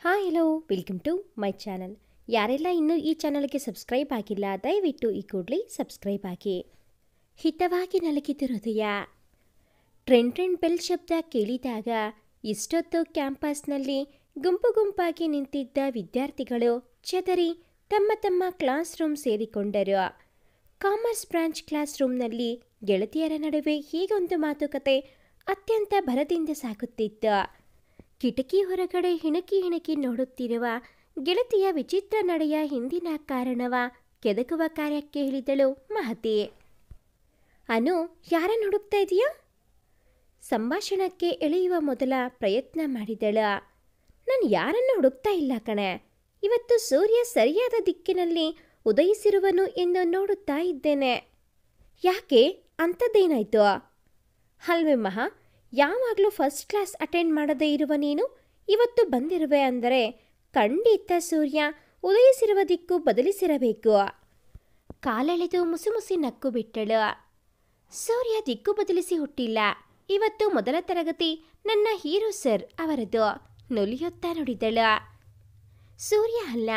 Hi hello welcome to my channel. ಯಾರೆಲ್ಲ ಇನ್ನೂ ಈ ಚಾನಲ್ಗೆ ಸಬ್ಸ್ಕ್ರೈಬ್ ಆಗಿಲ್ಲ ದಯವಿಟ್ಟು ಈ ಕೂಡಲೇ ಸಬ್ಸ್ಕ್ರೈಬ್ ಆಗಿ. ಹಿತವಾಗಿ ನಲಗಿದ ಹೃದಯ. ಟ್ರೆಂಡ್ ಬೆಲ್ ಶಬ್ದ ಕೇಳಿದಾಗ ಇಷ್ಟೊತ್ತು ಕ್ಯಾಂಪಸ್ನಲ್ಲಿ ಗುಂಪು ಗುಂಪಾಗಿ ನಿಂತಿದ್ದ ವಿದ್ಯಾರ್ಥಿಗಳು ಚದರಿ ತಮ್ಮ ತಮ್ಮ ಕ್ಲಾಸ್ ರೂಮ್ ಸೇರಿಕೊಂಡರು. ಕಾಮರ್ಸ್ ಬ್ರಾಂಚ್ ಕ್ಲಾಸ್ ರೂಮ್ನಲ್ಲಿ ಗೆಳತಿಯರ ನಡುವೆ ಹೀಗೊಂದು ಮಾತುಕತೆ ಅತ್ಯಂತ ಭರದಿಂದ ಸಾಗುತ್ತಿತ್ತು. ಕಿಟಕಿ ಹೊರಗಡೆ ಹಿಣಕಿ ನೋಡುತ್ತಿರುವ ಗೆಳತಿಯ ವಿಚಿತ್ರ ನಡೆಯ ಹಿಂದಿನ ಕಾರಣವ ಕೆದಕುವ ಕಾರ್ಯಕ್ಕೆ ಹೇಳಿದಳು ಮಹತಿ. ಅನು, ಯಾರನ್ನು ಹುಡುಕ್ತಾ ಇದೆಯಾ? ಸಂಭಾಷಣಕ್ಕೆ ಎಳೆಯುವ ಮೊದಲ ಪ್ರಯತ್ನ ಮಾಡಿದಳು. ನಾನು ಯಾರನ್ನು ಹುಡುಕ್ತಾ ಇಲ್ಲ ಕಣೆ. ಇವತ್ತು ಸೂರ್ಯ ಸರಿಯಾದ ದಿಕ್ಕಿನಲ್ಲಿ ಉದಯಿಸಿರುವನು ಎಂದು ನೋಡುತ್ತಾ ಇದ್ದೇನೆ. ಯಾಕೆ, ಅಂಥದ್ದೇನಾಯ್ತು? ಅಲ್ವೇ ಮಹಾ, ಯಾವಾಗಲೂ ಫಸ್ಟ್ ಕ್ಲಾಸ್ ಅಟೆಂಡ್ ಮಾಡದೇ ಇರುವ ನೀನು ಇವತ್ತು ಬಂದಿರುವೆ ಅಂದರೆ ಖಂಡಿತ ಸೂರ್ಯ ಉದಯಿಸಿರುವ ದಿಕ್ಕು ಬದಲಿಸಿರಬೇಕು. ಕಾಲೆಳೆದು ಮುಸಿ ನಕ್ಕು ಬಿಟ್ಟಳು. ಸೂರ್ಯ ದಿಕ್ಕು ಬದಲಿಸಿ ಹುಟ್ಟಿಲ್ಲ. ಇವತ್ತು ಮೊದಲ ತರಗತಿ ನನ್ನ ಹೀರೋ ಸರ್ ಅವರದು. ನುಲಿಯುತ್ತಾ ನುಡಿದಳು. ಸೂರ್ಯ ಅಲ್ಲ,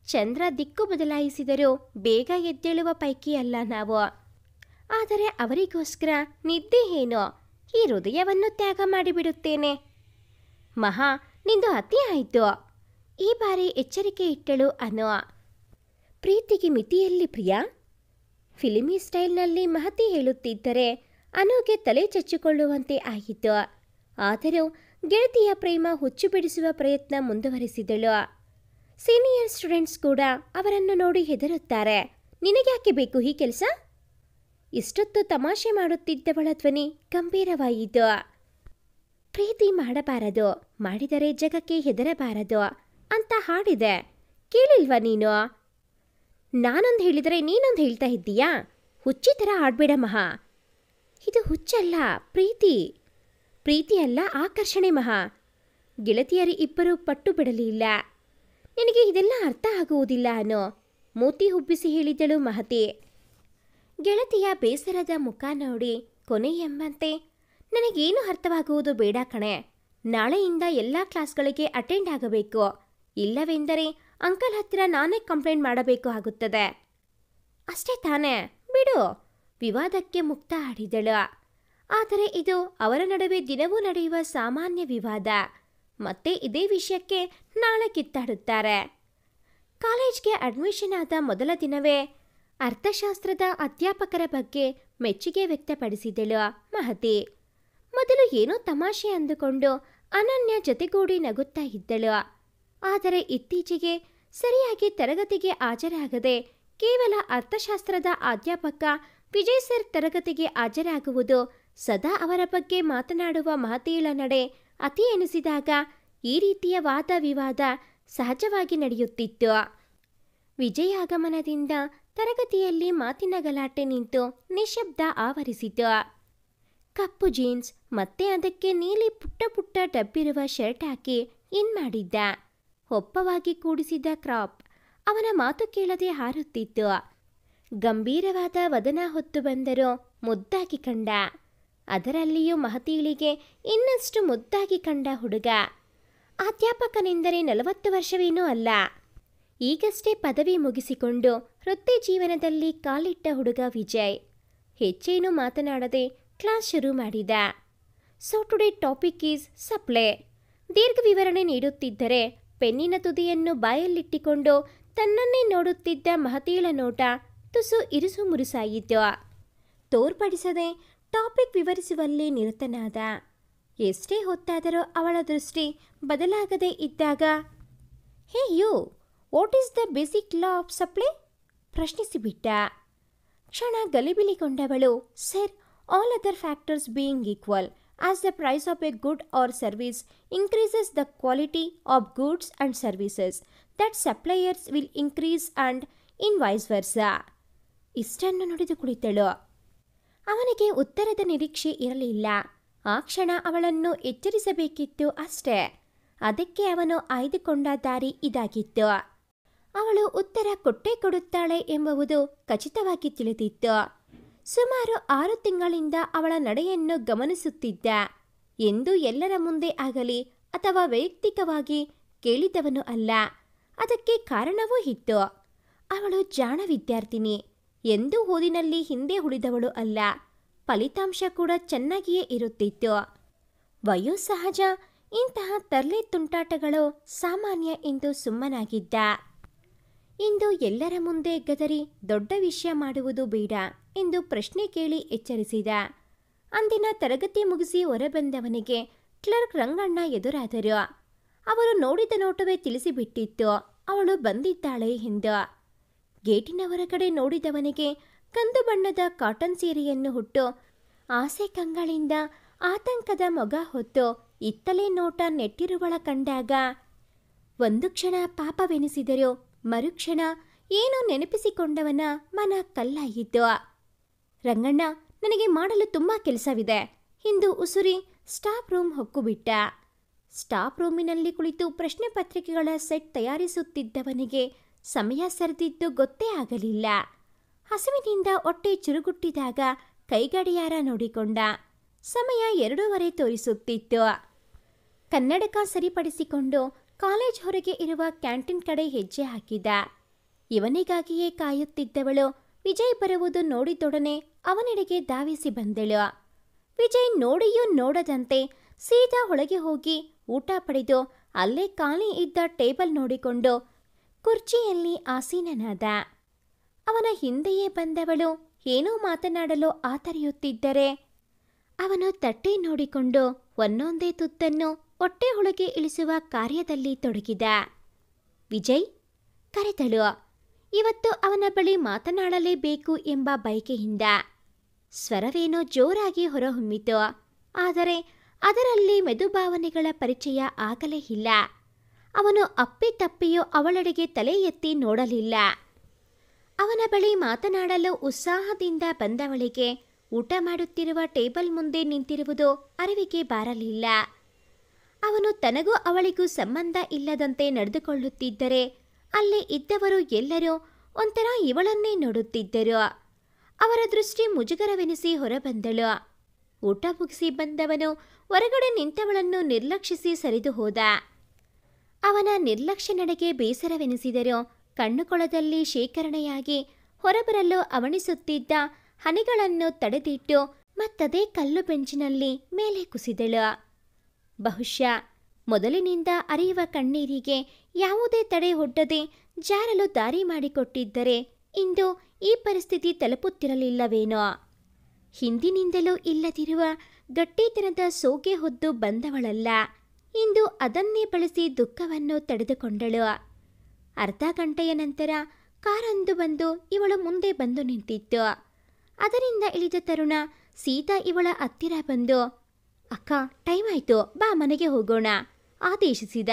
ಚಂದ್ರ ದಿಕ್ಕು ಬದಲಾಯಿಸಿದರೂ ಬೇಗ ಎದ್ದೇಳುವ ಪೈಕಿ ಅಲ್ಲ ನಾವು. ಆದರೆ ಅವರಿಗೋಸ್ಕರ ನಿದ್ದೆ ಏನೋ, ಈ ಹೃದಯವನ್ನು ತ್ಯಾಗ ಮಾಡಿಬಿಡುತ್ತೇನೆ. ಮಹಾ, ನಿಂದು ಅತಿ ಆಯಿತು. ಈ ಬಾರಿ ಎಚ್ಚರಿಕೆ ಇಟ್ಟಳು ಅನು. ಪ್ರೀತಿಗೆ ಮಿತಿಯಲ್ಲಿ ಪ್ರಿಯಾ? ಫಿಲ್ಮಿ ಸ್ಟೈಲ್ನಲ್ಲಿ ಮಹತಿ ಹೇಳುತ್ತಿದ್ದರೆ ಅನುಗೆ ತಲೆ ಚಚ್ಚಿಕೊಳ್ಳುವಂತೆ ಆಯಿತು. ಆದರೂ ಗೆಳತಿಯ ಪ್ರೇಮ ಹುಚ್ಚು ಬಿಡಿಸುವ ಪ್ರಯತ್ನ ಮುಂದುವರಿಸಿದಳು. ಸೀನಿಯರ್ ಸ್ಟೂಡೆಂಟ್ಸ್ ಕೂಡ ಅವರನ್ನು ನೋಡಿ ಹೆದರುತ್ತಾರೆ. ನಿನಗ್ಯಾಕೆ ಬೇಕು ಈ ಕೆಲಸ? ಇಷ್ಟೊತ್ತು ತಮಾಷೆ ಮಾಡುತ್ತಿದ್ದವಳ ಧ್ವನಿ ಗಂಭೀರವಾಯಿತು. ಪ್ರೀತಿ ಮಾಡಬಾರದು, ಮಾಡಿದರೆ ಜಗಕ್ಕೆ ಹೆದರಬಾರದು ಅಂತ ಹಾಡಿದೆ, ಕೇಳಿಲ್ವಾ ನೀನು? ನಾನೊಂದು ಹೇಳಿದರೆ ನೀನೊಂದು ಹೇಳ್ತಾ ಇದ್ದೀಯಾ? ಹುಚ್ಚಿ ಥರ ಹಾಡಬೇಡ ಮಹಾ. ಇದು ಹುಚ್ಚಲ್ಲ, ಪ್ರೀತಿ. ಪ್ರೀತಿ ಅಲ್ಲ, ಆಕರ್ಷಣೆ ಮಹಾ. ಗೆಳತಿಯರಿ ಇಬ್ಬರು ಪಟ್ಟು ಬಿಡಲಿಲ್ಲ. ನಿನಗೆ ಇದೆಲ್ಲ ಅರ್ಥ ಆಗುವುದಿಲ್ಲ ಅನ್ನೋ ಮೂತಿ ಹುಬ್ಬಿಸಿ ಹೇಳಿದಳು ಮಹತಿ. ಗೆಳತಿಯ ಬೇಸರದ ಮುಖ ನೋಡಿ ಕೊನೆ ಎಂಬಂತೆ, ನನಗೇನು ಅರ್ಥವಾಗುವುದು ಬೇಡ ಕಣೆ. ನಾಳೆಯಿಂದ ಎಲ್ಲ ಕ್ಲಾಸ್ಗಳಿಗೆ ಅಟೆಂಡ್ ಆಗಬೇಕು. ಇಲ್ಲವೆಂದರೆ ಅಂಕಲ್ ಹತ್ತಿರ ನಾನೇ ಕಂಪ್ಲೇಂಟ್ ಮಾಡಬೇಕು ಆಗುತ್ತದೆ. ಅಷ್ಟೇ ತಾನೇ, ಬಿಡು. ವಿವಾದಕ್ಕೆ ಮುಕ್ತ ಆಡಿದಳು. ಆದರೆ ಇದು ಅವರ ನಡುವೆ ದಿನವೂ ನಡೆಯುವ ಸಾಮಾನ್ಯ ವಿವಾದ. ಮತ್ತೆ ಇದೇ ವಿಷಯಕ್ಕೆ ನಾಳೆ ಕಿತ್ತಾಡುತ್ತಾರೆ. ಕಾಲೇಜ್ಗೆ ಅಡ್ಮಿಷನ್ ಆದ ಮೊದಲ ದಿನವೇ ಅರ್ಥಶಾಸ್ತ್ರದ ಅಧ್ಯಾಪಕರ ಬಗ್ಗೆ ಮೆಚ್ಚುಗೆ ವ್ಯಕ್ತಪಡಿಸಿದಳು ಮಹತಿ. ಮೊದಲು ಏನೋ ತಮಾಷೆ ಅಂದುಕೊಂಡು ಅನನ್ಯ ಜೊತೆಗೂಡಿ ನಗುತ್ತಾ ಇದ್ದಳು. ಆದರೆ ಇತ್ತೀಚೆಗೆ ಸರಿಯಾಗಿ ತರಗತಿಗೆ ಹಾಜರಾಗದೆ ಕೇವಲ ಅರ್ಥಶಾಸ್ತ್ರದ ಅಧ್ಯಾಪಕ ವಿಜಯ್ ಸರ್ ತರಗತಿಗೆ ಹಾಜರಾಗುವುದು, ಸದಾ ಅವರ ಬಗ್ಗೆ ಮಾತನಾಡುವ ಮಹತಿಳ ನಡೆ ಅತಿ ಎನಿಸಿದಾಗ ಈ ರೀತಿಯ ವಾದ ವಿವಾದ ಸಹಜವಾಗಿ ನಡೆಯುತ್ತಿತ್ತು. ವಿಜಯ್ ಆಗಮನದಿಂದ ತರಗತಿಯಲ್ಲಿ ಮಾತಿನ ಗಲಾಟೆ ನಿಂತು ನಿಶಬ್ದ ಆವರಿಸಿತು. ಕಪ್ಪು ಜೀನ್ಸ್ ಮತ್ತೆ ಅದಕ್ಕೆ ನೀಲಿ ಪುಟ್ಟ ಡಬ್ಬಿರುವ ಶರ್ಟ್ ಹಾಕಿ ಇನ್ ಮಾಡಿದ್ದ. ಒಪ್ಪವಾಗಿ ಕೂಡಿಸಿದ ಕ್ರಾಪ್ ಅವನ ಮಾತು ಕೇಳದೆ ಹಾರುತ್ತಿತ್ತು. ಗಂಭೀರವಾದ ವದನ ಹೊತ್ತು ಬಂದರೂ ಮುದ್ದಾಗಿ ಕಂಡ. ಅದರಲ್ಲಿಯೂ ಮಹತಿಳಿಗೆ ಇನ್ನಷ್ಟು ಮುದ್ದಾಗಿ ಕಂಡ ಹುಡುಗ. ಅಧ್ಯಾಪಕನೆಂದರೆ 40 ವರ್ಷವೇನೂ ಅಲ್ಲ. ಈಗಷ್ಟೇ ಪದವಿ ಮುಗಿಸಿಕೊಂಡು ವೃತ್ತಿ ಜೀವನದಲ್ಲಿ ಕಾಲಿಟ್ಟ ಹುಡುಗ ವಿಜಯ್. ಹೆಚ್ಚೇನು ಮಾತನಾಡದೆ ಕ್ಲಾಸ್ ಶುರು ಮಾಡಿದ. So today topic is supply. ದೀರ್ಘ ವಿವರಣೆ ನೀಡುತ್ತಿದ್ದರೆ ಪೆನ್ನಿನ ತುದಿಯನ್ನು ಬಾಯಲ್ಲಿಟ್ಟಿಕೊಂಡು ತನ್ನನ್ನೇ ನೋಡುತ್ತಿದ್ದ ಮಹತಿಳ ನೋಟ ತುಸು ಇರುಸು ಮುರುಸಾಯಿತು. ತೋರ್ಪಡಿಸದೆ ಟಾಪಿಕ್ ವಿವರಿಸುವಲ್ಲಿ ನಿರತನಾದ. ಎಷ್ಟೇ ಹೊತ್ತಾದರೂ ಅವಳ ದೃಷ್ಟಿ ಬದಲಾಗದೇ ಇದ್ದಾಗ, hey you, what is the basic law of supply? ಪ್ರಶ್ನಿಸಿಬಿಟ್ಟ. ಕ್ಷಣ ಗಲಿಬಿಲಿಗೊಂಡವಳು, sir, all other factors being equal, as the price of a good or service increases the quality of goods and services, that suppliers will increase and in vice versa. ಇಷ್ಟನ್ನು ನುಡಿದು ಕುಳಿತಳು. ಅವನಿಗೆ ಉತ್ತರದ ನಿರೀಕ್ಷೆ ಇರಲಿಲ್ಲ. ಆ ಕ್ಷಣ ಅವಳನ್ನು ಎಚ್ಚರಿಸಬೇಕಿತ್ತು ಅಷ್ಟೇ. ಅದಕ್ಕೆ ಅವನು ಆಯ್ದುಕೊಂಡ ದಾರಿ ಇದಾಗಿತ್ತು. ಅವಳು ಉತ್ತರ ಕೊಟ್ಟೇ ಕೊಡುತ್ತಾಳೆ ಎಂಬುದು ಖಚಿತವಾಗಿ ತಿಳಿದಿತ್ತು. ಸುಮಾರು 6 ತಿಂಗಳಿಂದ ಅವಳ ನಡೆಯನ್ನು ಗಮನಿಸುತ್ತಿದ್ದ. ಎಂದು ಎಲ್ಲರ ಮುಂದೆ ಆಗಲಿ ಅಥವಾ ವೈಯಕ್ತಿಕವಾಗಿ ಕೇಳಿದವನು ಅಲ್ಲ. ಅದಕ್ಕೆ ಕಾರಣವೂ ಇತ್ತು. ಅವಳು ಜಾಣ ವಿದ್ಯಾರ್ಥಿನಿ. ಎಂದೂ ಓದಿನಲ್ಲಿ ಹಿಂದೆ ಉಳಿದವಳು ಅಲ್ಲ. ಫಲಿತಾಂಶ ಕೂಡ ಚೆನ್ನಾಗಿಯೇ ಇರುತ್ತಿತ್ತು. ವಯೋಸಹಜ ಇಂತಹ ತರ್ಲೆ ತುಂಟಾಟಗಳು ಸಾಮಾನ್ಯ ಎಂದು ಸುಮ್ಮನಾಗಿದ್ದ. ಇಂದು ಎಲ್ಲರ ಮುಂದೆ ಗದರಿ ದೊಡ್ಡ ವಿಷಯ ಮಾಡುವುದು ಬೇಡ ಎಂದು ಪ್ರಶ್ನೆ ಕೇಳಿ ಎಚ್ಚರಿಸಿದ. ಅಂದಿನ ತರಗತಿ ಮುಗಿಸಿ ಹೊರಬಂದವನಿಗೆ ಕ್ಲರ್ಕ್ ರಂಗಣ್ಣ ಎದುರಾದರು. ಅವರು ನೋಡಿದ ನೋಟವೇ ತಿಳಿಸಿಬಿಟ್ಟಿತ್ತು ಅವಳು ಬಂದಿದ್ದಾಳೆ ಎಂದು. ಗೇಟಿನ ಹೊರಗಡೆ ನೋಡಿದವನಿಗೆ ಕಂದು ಬಣ್ಣದ ಕಾಟನ್ ಸೀರೆಯನ್ನು ಹುಟ್ಟು ಆಸೆ ಕಂಗಳಿಂದ ಆತಂಕದ ಮೊಗ ಹೊತ್ತು ಇತ್ತಲೇ ನೋಟ ನೆಟ್ಟಿರುವಳ ಕಂಡಾಗ ಒಂದು ಕ್ಷಣ ಪಾಪವೆನಿಸಿದರು. ಮರುಕ್ಷಣ ಏನೋ ನೆನಪಿಸಿಕೊಂಡವನ ಮನ ಕಲ್ಲಾಯಿತು. ರಂಗಣ್ಣ, ನನಗೆ ಮಾಡಲು ತುಂಬ ಕೆಲಸವಿದೆ ಎಂದು ಉಸುರಿ ಸ್ಟಾಫ್ ರೂಮ್ ಹೊಕ್ಕುಬಿಟ್ಟ. ಸ್ಟಾಫ್ ರೂಮಿನಲ್ಲಿ ಕುಳಿತು ಪ್ರಶ್ನೆ ಪತ್ರಿಕೆಗಳ ಸೆಟ್ ತಯಾರಿಸುತ್ತಿದ್ದವನಿಗೆ ಸಮಯ ಸರಿದಿದ್ದು ಗೊತ್ತೇ ಆಗಲಿಲ್ಲ. ಹಸುವಿನಿಂದ ಹೊಟ್ಟೆ ಚುರುಗುಟ್ಟಿದಾಗ ಕೈಗಡಿಯಾರ ನೋಡಿಕೊಂಡ. ಸಮಯ 2:15 ತೋರಿಸುತ್ತಿತ್ತು. ಕನ್ನಡಕ ಸರಿಪಡಿಸಿಕೊಂಡು ಕಾಲೇಜ್ ಹೊರಗೆ ಇರುವ ಕ್ಯಾಂಟೀನ್ ಕಡೆ ಹೆಜ್ಜೆ ಹಾಕಿದ. ಇವನಿಗಾಗಿಯೇ ಕಾಯುತ್ತಿದ್ದವಳು ವಿಜಯ್ ಬರುವುದು ನೋಡಿದೊಡನೆ ಅವನೆಡೆಗೆ ಧಾವಿಸಿ ಬಂದಳು. ವಿಜಯ್ ನೋಡಿಯೂ ನೋಡದಂತೆ ಸೀದಾ ಒಳಗೆ ಹೋಗಿ ಊಟ ಪಡೆದು ಅಲ್ಲೇ ಖಾಲಿ ಇದ್ದ ಟೇಬಲ್ ನೋಡಿಕೊಂಡು ಕುರ್ಚಿಯಲ್ಲಿ ಆಸೀನನಾದ. ಅವನ ಹಿಂದೆಯೇ ಬಂದವಳು ಏನೋ ಮಾತನಾಡಲು ಆತರಿಯುತ್ತಿದ್ದರೆ ಅವನು ತಟ್ಟೆ ನೋಡಿಕೊಂಡು ಒಂದೊಂದೇ ತುತ್ತನ್ನು ಹೊಟ್ಟೆ ಒಳಗೆ ಇಳಿಸುವ ಕಾರ್ಯದಲ್ಲಿ ತೊಡಗಿದ. ವಿಜಯ್ ಕರೆದಳು. ಇವತ್ತು ಅವನ ಬಳಿ ಮಾತನಾಡಲೇಬೇಕು ಎಂಬ ಬಯಕೆಯಿಂದ. ಸ್ವರವೇನೋ ಜೋರಾಗಿ ಹೊರಹೊಮ್ಮಿತು. ಆದರೆ ಅದರಲ್ಲಿ ಮೆದುಭಾವನೆಗಳ ಪರಿಚಯ ಆಗಲೇ ಇಲ್ಲ. ಅವನು ಅಪ್ಪಿತಪ್ಪಿಯೂ ಅವಳೆಡೆಗೆ ತಲೆ ಎತ್ತಿ ನೋಡಲಿಲ್ಲ. ಅವನ ಬಳಿ ಮಾತನಾಡಲು ಉತ್ಸಾಹದಿಂದ ಬಂದವಳಿಗೆ ಊಟ ಮಾಡುತ್ತಿರುವ ಟೇಬಲ್ ಮುಂದೆ ನಿಂತಿರುವುದು ಅರಿವಿಗೆ ಬಾರಲಿಲ್ಲ. ಅವನು ತನಗೂ ಅವಳಿಗೂ ಸಂಬಂಧ ಇಲ್ಲದಂತೆ ನಡೆದುಕೊಳ್ಳುತ್ತಿದ್ದರೆ ಅಲ್ಲಿ ಇದ್ದವರು ಎಲ್ಲರೂ ಒಂಥರ ಇವಳನ್ನೇ ನೋಡುತ್ತಿದ್ದರು. ಅವರ ದೃಷ್ಟಿ ಮುಜುಗರವೆನಿಸಿ ಹೊರಬಂದಳು. ಊಟ ಮುಗಿಸಿ ಬಂದವನು ಹೊರಗಡೆ ನಿಂತವಳನ್ನು ನಿರ್ಲಕ್ಷಿಸಿ ಸರಿದು ಹೋದ. ಅವನ ನಿರ್ಲಕ್ಷ್ಯ ನಡೆಗೆ ಬೇಸರವೆನಿಸಿದರೂ ಕಣ್ಣುಕೊಳದಲ್ಲಿ ಶೇಖರಣೆಯಾಗಿ ಹೊರಬರಲು ಅವಣಿಸುತ್ತಿದ್ದ ಹನಿಗಳನ್ನು ತಡೆದಿಟ್ಟು ಮತ್ತದೇ ಕಲ್ಲು ಬೆಂಚಿನಲ್ಲಿ ಮೇಲೆ ಕುಸಿದಳು. ಬಹುಶಃ ಮೊದಲಿನಿಂದ ಅರಿಯುವ ಕಣ್ಣೀರಿಗೆ ಯಾವುದೇ ತಡೆ ಒಡ್ಡದೆ ಜಾರಲು ದಾರಿ ಮಾಡಿಕೊಟ್ಟಿದ್ದರೆ ಇಂದು ಈ ಪರಿಸ್ಥಿತಿ ತಲುಪುತ್ತಿರಲಿಲ್ಲವೇನೋ. ಹಿಂದಿನಿಂದಲೂ ಇಲ್ಲದಿರುವ ಗಟ್ಟಿತನದ ಸೋಗೆ ಹೊದ್ದು ಬಂದವಳಲ್ಲ. ಇಂದು ಅದನ್ನೇ ಬಳಸಿ ದುಃಖವನ್ನು ತಡೆದುಕೊಂಡಳು. ಅರ್ಧ ಗಂಟೆಯ ನಂತರ ಕಾರೊಂದು ಬಂದು ಇವಳು ಮುಂದೆ ಬಂದು ನಿಂತಿತ್ತು. ಅದರಿಂದ ಇಳಿದ ತರುಣ ಸೀದಾ ಇವಳ ಹತ್ತಿರ ಬಂದು, ಅಕ್ಕ, ಟೈಮ್ ಆಯ್ತು, ಬಾ ಮನೆಗೆ ಹೋಗೋಣ ಆದೇಶಿಸಿದ.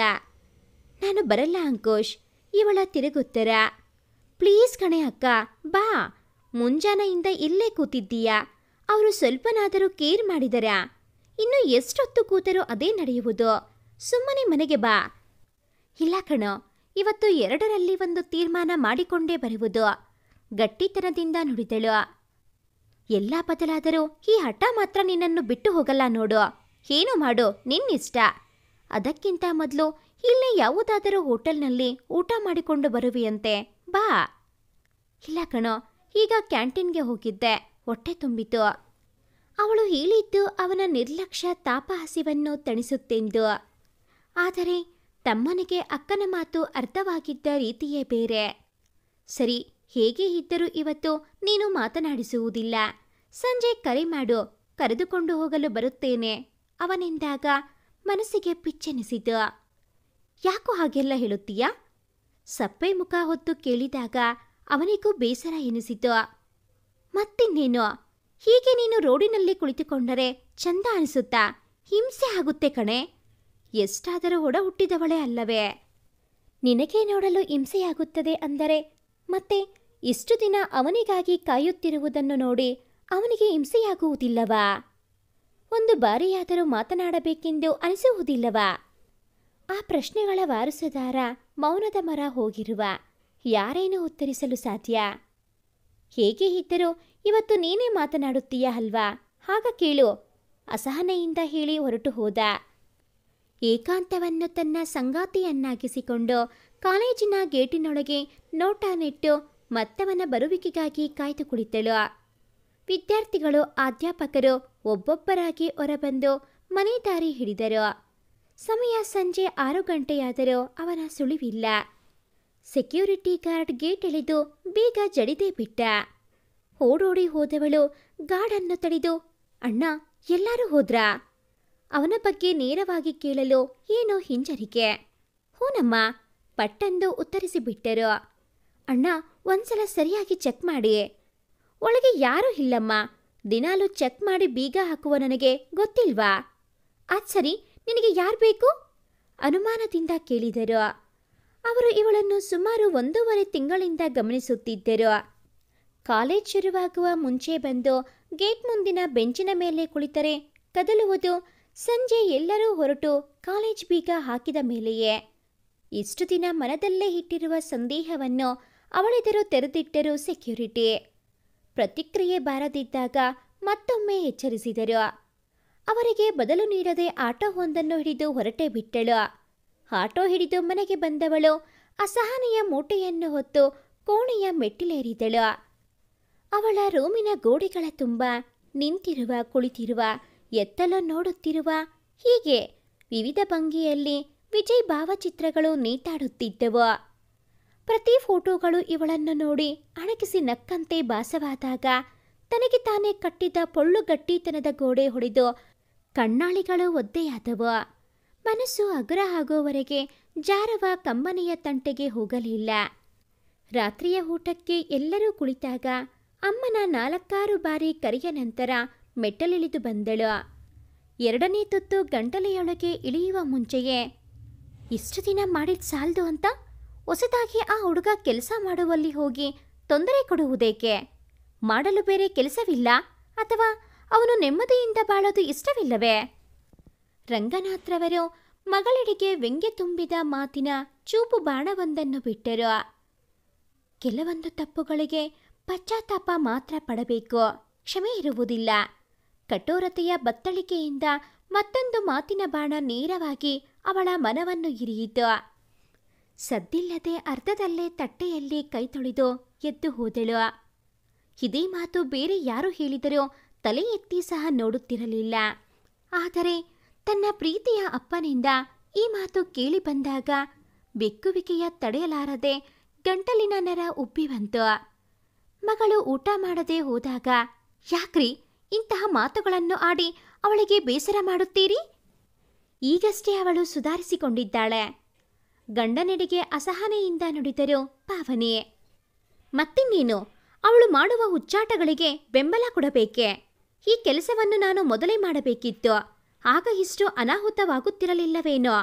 ನಾನು ಬರಲ್ಲ ಅಂಕುಶ್, ಇವಳ ತಿರುಗುತ್ತರ. ಪ್ಲೀಸ್ ಕಣೆ ಅಕ್ಕ, ಬಾ. ಮುಂಜಾನೆಯಿಂದ ಇಲ್ಲೇ ಕೂತಿದ್ದೀಯಾ? ಅವರು ಸ್ವಲ್ಪನಾದರೂ ಕೇರ್ ಮಾಡಿದರಾ? ಇನ್ನು ಎಷ್ಟೊತ್ತು ಕೂತರೂ ಅದೇ ನಡೆಯುವುದು. ಸುಮ್ಮನೆ ಮನೆಗೆ ಬಾ. ಇಲ್ಲ ಕಣೋ, ಇವತ್ತು 2ರಲ್ಲಿ 1 ತೀರ್ಮಾನ ಮಾಡಿಕೊಂಡೇ ಬರುವುದು, ಗಟ್ಟಿತನದಿಂದ ನುಡಿದಳು. ಎಲ್ಲ ಬದಲಾದರೂ ಈ ಹಠ ಮಾತ್ರ ನಿನ್ನನ್ನು ಬಿಟ್ಟು ಹೋಗಲ್ಲ ನೋಡು. ಏನು ಮಾಡು, ನಿನ್ನಿಷ್ಟ. ಅದಕ್ಕಿಂತ ಮೊದಲು ಇಲ್ಲೇ ಯಾವುದಾದರೂ ಹೋಟೆಲ್ನಲ್ಲಿ ಊಟ ಮಾಡಿಕೊಂಡು ಬರುವಿಯಂತೆ, ಬಾ. ಇಲ್ಲ ಕಣೋ, ಈಗ ಕ್ಯಾಂಟೀನ್ಗೆ ಹೋಗಿದ್ದೆ, ಹೊಟ್ಟೆ ತುಂಬಿತು. ಅವಳು ಹೇಳಿದ್ದು ಅವನ ನಿರ್ಲಕ್ಷ್ಯ ತಾಪ ಹಸಿವನ್ನು ತಣಿಸುತ್ತೆಂದು. ಆದರೆ ತಮ್ಮನಿಗೆ ಅಕ್ಕನ ಮಾತು ಅರ್ಥವಾಗಿದ್ದ ರೀತಿಯೇ ಬೇರೆ. ಸರಿ, ಹೇಗೆ ಇದ್ದರೂ ಇವತ್ತು ನೀನು ಮಾತನಾಡಿಸುವುದಿಲ್ಲ. ಸಂಜೆ ಕರೆ ಮಾಡು, ಕರೆದುಕೊಂಡು ಹೋಗಲು ಬರುತ್ತೇನೆ ಅವನೆಂದಾಗ ಮನಸ್ಸಿಗೆ ಪಿಚ್ಚೆನಿಸಿತು. ಯಾಕೋ ಹಾಗೆಲ್ಲ ಹೇಳುತ್ತೀಯಾ? ಸಪ್ಪೆ ಮುಖ ಹೊತ್ತು ಕೇಳಿದಾಗ ಅವನಿಗೂ ಬೇಸರ ಎನಿಸಿತು. ಮತ್ತಿನ್ನೇನು, ಹೀಗೆ ನೀನು ರೋಡಿನಲ್ಲಿ ಕುಳಿತುಕೊಂಡರೆ ಚಂದ ಅನಿಸುತ್ತಾ? ಹಿಂಸೆ ಆಗುತ್ತೆ ಕಣೆ. ಎಷ್ಟಾದರೂ ಒಡ ಹುಟ್ಟಿದವಳೇ ಅಲ್ಲವೇ? ನಿನಗೆ ನೋಡಲು ಹಿಂಸೆಯಾಗುತ್ತದೆ ಅಂದರೆ ಮತ್ತೆ ಇಷ್ಟು ದಿನ ಅವನಿಗಾಗಿ ಕಾಯುತ್ತಿರುವುದನ್ನು ನೋಡಿ ಅವನಿಗೆ ಹಿಂಸೆಯಾಗುವುದಿಲ್ಲವಾ? ಒಂದು ಬಾರಿಯಾದರೂ ಮಾತನಾಡಬೇಕೆಂದು ಅನಿಸುವುದಿಲ್ಲವಾ? ಆ ಪ್ರಶ್ನೆಗಳ ವಾರಸುದಾರ ಮೌನದ ಮರ ಹೋಗಿರುವ. ಯಾರೇನೂ ಉತ್ತರಿಸಲು ಸಾಧ್ಯ? ಹೇಗೆ ಇದ್ದರೂ ಇವತ್ತು ನೀನೇ ಮಾತನಾಡುತ್ತೀಯ ಅಲ್ವಾ? ಆಗ ಕೇಳು, ಅಸಹನೆಯಿಂದ ಹೇಳಿ ಹೊರಟು ಹೋದ. ಏಕಾಂತವನ್ನು ತನ್ನ ಸಂಗಾತಿಯನ್ನಾಗಿಸಿಕೊಂಡು ಕಾಲೇಜಿನ ಗೇಟಿನೊಳಗೆ ನೋಟ ನೆಟ್ಟು ಮತ್ತವನ ಬರುವಿಕೆಗಾಗಿ ಕಾಯ್ದು ಕುಳಿತಳು. ವಿದ್ಯಾರ್ಥಿಗಳು ಅಧ್ಯಾಪಕರು ಒಬ್ಬೊಬ್ಬರಾಗಿ ಹೊರಬಂದು ಮನೆ ದಾರಿ ಹಿಡಿದರು. ಸಮಯ ಸಂಜೆ 6 ಗಂಟೆಯಾದರೂ ಅವನ ಸುಳಿವಿಲ್ಲ. ಸೆಕ್ಯೂರಿಟಿ ಗಾರ್ಡ್ ಗೇಟ್ ಎಳೆದು ಬೀಗ ಜಡಿದೇ ಬಿಟ್ಟ. ಓಡೋಡಿ ಹೋದವಳು ಗಾರ್ಡನ್ನು ತಡೆದು, ಅಣ್ಣ, ಎಲ್ಲರೂ ಹೋದ್ರಾ? ಅವನ ಬಗ್ಗೆ ನೇರವಾಗಿ ಕೇಳಲು ಏನೋ ಹಿಂಜರಿಕೆ. ಹೂನಮ್ಮ, ಪಟ್ಟಂದು ಉತ್ತರಿಸಿಬಿಟ್ಟರು. ಅಣ್ಣ, ಒಂದ್ಸಲ ಸರಿಯಾಗಿ ಚೆಕ್ ಮಾಡಿ. ಒಳಗೆ ಯಾರೂ ಇಲ್ಲಮ್ಮ. ದಿನಾಲು ಚೆಕ್ ಮಾಡಿ ಬೀಗ ಹಾಕುವ ನನಗೆ ಗೊತ್ತಿಲ್ವಾ? ಅದ್ ಸರಿ, ನಿನಗೆ ಯಾರು ಬೇಕು? ಅನುಮಾನದಿಂದ ಕೇಳಿದರು. ಅವರು ಇವಳನ್ನು ಸುಮಾರು 1.5 ತಿಂಗಳಿಂದ ಗಮನಿಸುತ್ತಿದ್ದರು. ಕಾಲೇಜ್ ಶುರುವಾಗುವ ಮುಂಚೆ ಬಂದು ಗೇಟ್ ಮುಂದಿನ ಬೆಂಚಿನ ಮೇಲೆ ಕುಳಿತರೆ ಕದಲುವುದು ಸಂಜೆ ಎಲ್ಲರೂ ಹೊರಟು ಕಾಲೇಜ್ ಬೀಗ ಹಾಕಿದ ಮೇಲೆಯೇ. ಇಷ್ಟು ದಿನ ಮನದಲ್ಲೇ ಇಟ್ಟಿರುವ ಸಂದೇಹವನ್ನು ಅವಳೆದುರು ತೆರೆದಿಟ್ಟರು ಸೆಕ್ಯೂರಿಟಿ. ಪ್ರತಿಕ್ರಿಯೆ ಬಾರದಿದ್ದಾಗ ಮತ್ತೊಮ್ಮೆ ಎಚ್ಚರಿಸಿದರು. ಅವರಿಗೆ ಬದಲು ನೀಡದೆ ಆಟೋವೊಂದನ್ನು ಹಿಡಿದು ಹೊರಟೇ ಬಿಟ್ಟಳು. ಆಟೋ ಹಿಡಿದು ಮನೆಗೆ ಬಂದವಳು ಅಸಹನೆಯ ಮೂಟೆಯನ್ನು ಹೊತ್ತು ಕೋಣೆಯ ಮೆಟ್ಟಿಲೇರಿದಳು. ಅವಳ ರೂಮಿನ ಗೋಡೆಗಳ ತುಂಬ ನಿಂತಿರುವ, ಕುಳಿತಿರುವ, ಎತ್ತಲು ನೋಡುತ್ತಿರುವ, ಹೀಗೆ ವಿವಿಧ ಭಂಗಿಯಲ್ಲಿ ವಿಜಯ್ ಭಾವಚಿತ್ರಗಳು ನೇತಾಡುತ್ತಿದ್ದವು. ಪ್ರತಿ ಫೋಟೋಗಳು ಇವಳನ್ನು ನೋಡಿ ಅಣಕಿಸಿ ನಕ್ಕಂತೆ ಭಾಸವಾದಾಗ ತನಗೆ ತಾನೇ ಕಟ್ಟಿದ ಪೊಳ್ಳು ಗಟ್ಟಿತನದ ಗೋಡೆ ಹೊಡೆದು ಕಣ್ಣಾಳಿಗಳು ಒದ್ದೆಯಾದವು. ಮನಸ್ಸು ಅಗ್ರ ಆಗೋವರೆಗೆ ಜಾರವ ಕಂಬನಿಯ ತಂಟೆಗೆ ಹೋಗಲಿಲ್ಲ. ರಾತ್ರಿಯ ಊಟಕ್ಕೆ ಎಲ್ಲರೂ ಕುಳಿತಾಗ ಅಮ್ಮನ 4-6 ಬಾರಿ ಕರೆಯ ನಂತರ ಮೆಟ್ಟಲಿಳಿದು ಬಂದಳು. 2ನೇ ತುತ್ತು ಗಂಟಲೆಯೊಳಗೆ ಇಳಿಯುವ ಮುಂಚೆಯೇ, ಇಷ್ಟು ದಿನ ಮಾಡಿದ ಸಾಲದು ಅಂತ ಹೊಸದಾಗಿ ಆ ಹುಡುಗ ಕೆಲಸ ಮಾಡುವಲ್ಲಿ ಹೋಗಿ ತೊಂದರೆ ಕೊಡುವುದೇಕೆ? ಮಾಡಲು ಬೇರೆ ಕೆಲಸವಿಲ್ಲ, ಅಥವಾ ಅವನು ನೆಮ್ಮದಿಯಿಂದ ಬಾಳೋದು ಇಷ್ಟವಿಲ್ಲವೇ? ರಂಗನಾಥ್ರವರು ಮಗಳೆಡೆಗೆ ವ್ಯಂಗ್ಯ ತುಂಬಿದ ಮಾತಿನ ಚೂಪು ಬಾಣವೊಂದನ್ನು ಬಿಟ್ಟರು. ಕೆಲವೊಂದು ತಪ್ಪುಗಳಿಗೆ ಪಶ್ಚಾತ್ತಾಪ ಮಾತ್ರ ಪಡಬೇಕು, ಕ್ಷಮೆ ಇರುವುದಿಲ್ಲ. ಕಠೋರತೆಯ ಬತ್ತಳಿಕೆಯಿಂದ ಮತ್ತೊಂದು ಮಾತಿನ ಬಾಣ ನೇರವಾಗಿ ಅವಳ ಮನವನ್ನು ಇರಿಯಿತು. ಸದ್ದಿಲ್ಲದೆ ಅರ್ಧದಲ್ಲೇ ತಟ್ಟೆಯಲ್ಲಿ ಕೈ ತೊಳೆದು ಎದ್ದು ಹೋದಳು. ಇದೇ ಮಾತು ಬೇರೆ ಯಾರು ಹೇಳಿದರೋ ತಲೆ ಎತ್ತಿ ಸಹ ನೋಡುತ್ತಿರಲಿಲ್ಲ. ಆದರೆ ತನ್ನ ಪ್ರೀತಿಯ ಅಪ್ಪನಿಂದ ಈ ಮಾತು ಕೇಳಿ ಬಂದಾಗ ಬೆಕ್ಕುವಿಕೆಯ ತಡೆಯಲಾರದೆ ಗಂಟಲಿನ ನರ ಉಬ್ಬಿ ಬಂತು. ಮಗಳು ಊಟ ಮಾಡದೆ ಹೋದಾಗ, ಯಾಕ್ರಿ ಇಂತಹ ಮಾತುಗಳನ್ನು ಆಡಿ ಅವಳಿಗೆ ಬೇಸರ ಮಾಡುತ್ತೀರಿ? ಈಗಷ್ಟೇ ಅವಳು ಸುಧಾರಿಸಿಕೊಂಡಿದ್ದಾಳೆ. ಗಂಡನೆಡೆಗೆ ಅಸಹನೆಯಿಂದ ನುಡಿದರು ಪಾವನಿ. ಮತ್ತಿನ್ನೇನು, ಅವಳು ಮಾಡುವ ಹುಚ್ಚಾಟಗಳಿಗೆ ಬೆಂಬಲ ಕೊಡಬೇಕೆ? ಈ ಕೆಲಸವನ್ನು ನಾನು ಮೊದಲೇ ಮಾಡಬೇಕಿತ್ತು, ಆಗ ಇಷ್ಟು ಅನಾಹುತವಾಗುತ್ತಿರಲಿಲ್ಲವೇನೋ.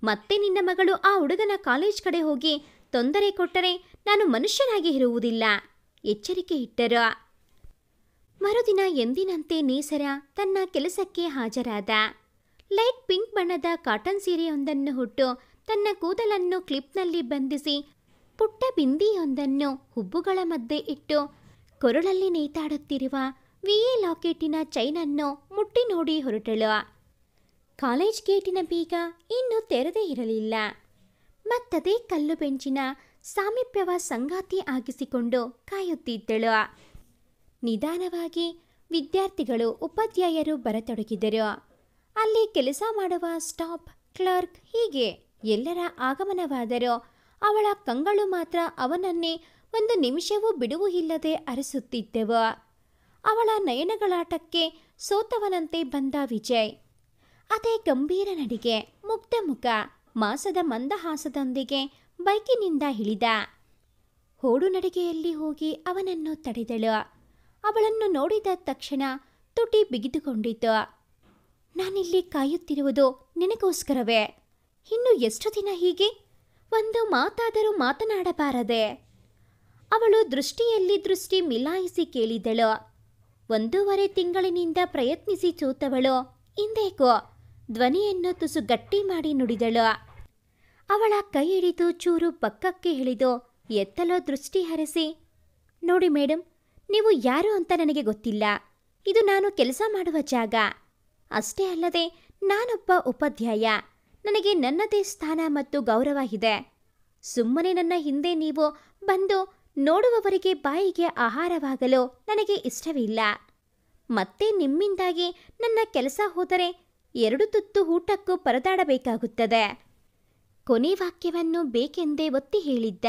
ಮತ್ತೆ ನಿನ್ನ ಮಗಳು ಆ ಹುಡುಗನ ಕಾಲೇಜ್ ಕಡೆ ಹೋಗಿ ತೊಂದರೆ ಕೊಟ್ಟರೆ ನಾನು ಮನುಷ್ಯನಾಗಿ ಇರುವುದಿಲ್ಲ, ಎಚ್ಚರಿಕೆ ಇಟ್ಟರು. ಮರುದಿನ ಎಂದಿನಂತೆ ನೇಸರ ತನ್ನ ಕೆಲಸಕ್ಕೆ ಹಾಜರಾದ. ಲೈಟ್ ಪಿಂಕ್ ಬಣ್ಣದ ಕಾಟನ್ ಸೀರೆಯೊಂದನ್ನು ಹುಟ್ಟು ತನ್ನ ಕೂದಲನ್ನು ಕ್ಲಿಪ್ನಲ್ಲಿ ಬಂಧಿಸಿ ಪುಟ್ಟ ಬಿಂದಿಯೊಂದನ್ನು ಹುಬ್ಬುಗಳ ಮಧ್ಯೆ ಇಟ್ಟು ಕೊರಳಲ್ಲಿ ನೇತಾಡುತ್ತಿರುವ ವಿಎ ಲಾಕೆಟಿನ ಚೈನನ್ನು ಮುಟ್ಟಿ ನೋಡಿ ಹೊರಟಳು. ಕಾಲೇಜ್ ಗೇಟಿನ ಬೀಗ ಇನ್ನೂ ತೆರೆದೇ ಇರಲಿಲ್ಲ. ಮತ್ತದೇ ಕಲ್ಲು ಬೆಂಚಿನ ಸಾಮೀಪ್ಯವ ಸಂಗಾತಿ ಆಗಿಸಿಕೊಂಡು ಕಾಯುತ್ತಿದ್ದಳು. ನಿಧಾನವಾಗಿ ವಿದ್ಯಾರ್ಥಿಗಳು, ಉಪಾಧ್ಯಾಯರು ಬರತೊಡಗಿದರು. ಅಲ್ಲಿ ಕೆಲಸ ಮಾಡುವ ಸ್ಟಾಫ್, ಕ್ಲರ್ಕ್, ಹೀಗೆ ಎಲ್ಲರ ಆಗಮನವಾದರೂ ಅವಳ ಕಂಗಳು ಮಾತ್ರ ಅವನನ್ನೇ ಒಂದು ನಿಮಿಷವೂ ಬಿಡುವು ಇಲ್ಲದೆ ಅರಸುತ್ತಿದ್ದವು. ಅವಳ ನಯನಗಳಾಟಕ್ಕೆ ಸೋತವನಂತೆ ಬಂದ ವಿಜಯ್. ಅದೇ ಗಂಭೀರ ನಡಿಗೆ, ಮುಗ್ಧ ಮುಖ, ಮಾಸದ ಮಂದಹಾಸದೊಂದಿಗೆ ಬೈಕಿನಿಂದ ಇಳಿದ. ಹೋಡು ನಡಿಗೆಯಲ್ಲಿ ಹೋಗಿ ಅವನನ್ನು ತಡೆದಳು. ಅವಳನ್ನು ನೋಡಿದ ತಕ್ಷಣ ತುಟಿ ಬಿಗಿದುಕೊಂಡಿತು. ನಾನಿಲ್ಲಿ ಕಾಯುತ್ತಿರುವುದು ನಿನಗೋಸ್ಕರವೇ. ಇನ್ನು ಎಷ್ಟು ದಿನ ಹೀಗೆ? ಒಂದು ಮಾತಾದರೂ ಮಾತನಾಡಬಾರದೆ? ಅವಳು ದೃಷ್ಟಿಯಲ್ಲಿ ದೃಷ್ಟಿ ಮಿಲಾಯಿಸಿ ಕೇಳಿದಳು. 1.5 ತಿಂಗಳಿನಿಂದ ಪ್ರಯತ್ನಿಸಿ ಸೋತವಳು ಇಂದೇಕೋ ಧ್ವನಿಯನ್ನು ತುಸು ಗಟ್ಟಿ ಮಾಡಿ ನುಡಿದಳು. ಅವಳ ಕೈ ಹಿಡಿದು ಚೂರು ಪಕ್ಕಕ್ಕೆ ಎಳೆದು ಎತ್ತಲೋ ದೃಷ್ಟಿ ಹರಿಸಿ, ನೋಡಿ ಮೇಡಮ್, ನೀವು ಯಾರು ಅಂತ ನನಗೆ ಗೊತ್ತಿಲ್ಲ. ಇದು ನಾನು ಕೆಲಸ ಮಾಡುವ ಜಾಗ. ಅಷ್ಟೇ ಅಲ್ಲದೆ ನಾನೊಬ್ಬ ಉಪಾಧ್ಯಾಯ. ನನಗೆ ನನ್ನದೇ ಸ್ಥಾನ ಮತ್ತು ಗೌರವ ಇದೆ. ಸುಮ್ಮನೆ ನನ್ನ ಹಿಂದೆ ನೀವು ಬಂದು ನೋಡುವವರಿಗೆ ಬಾಯಿಗೆ ಆಹಾರವಾಗಲು ನನಗೆ ಇಷ್ಟವಿಲ್ಲ. ಮತ್ತೆ ನಿಮ್ಮಿಂದಾಗಿ ನನ್ನ ಕೆಲಸ ಹೋದರೆ 2 ತುತ್ತು ಊಟಕ್ಕೂ ಪರದಾಡಬೇಕಾಗುತ್ತದೆ. ಕೊನೆ ವಾಕ್ಯವನ್ನು ಬೇಕೆಂದೇ ಒತ್ತಿ ಹೇಳಿದ್ದ.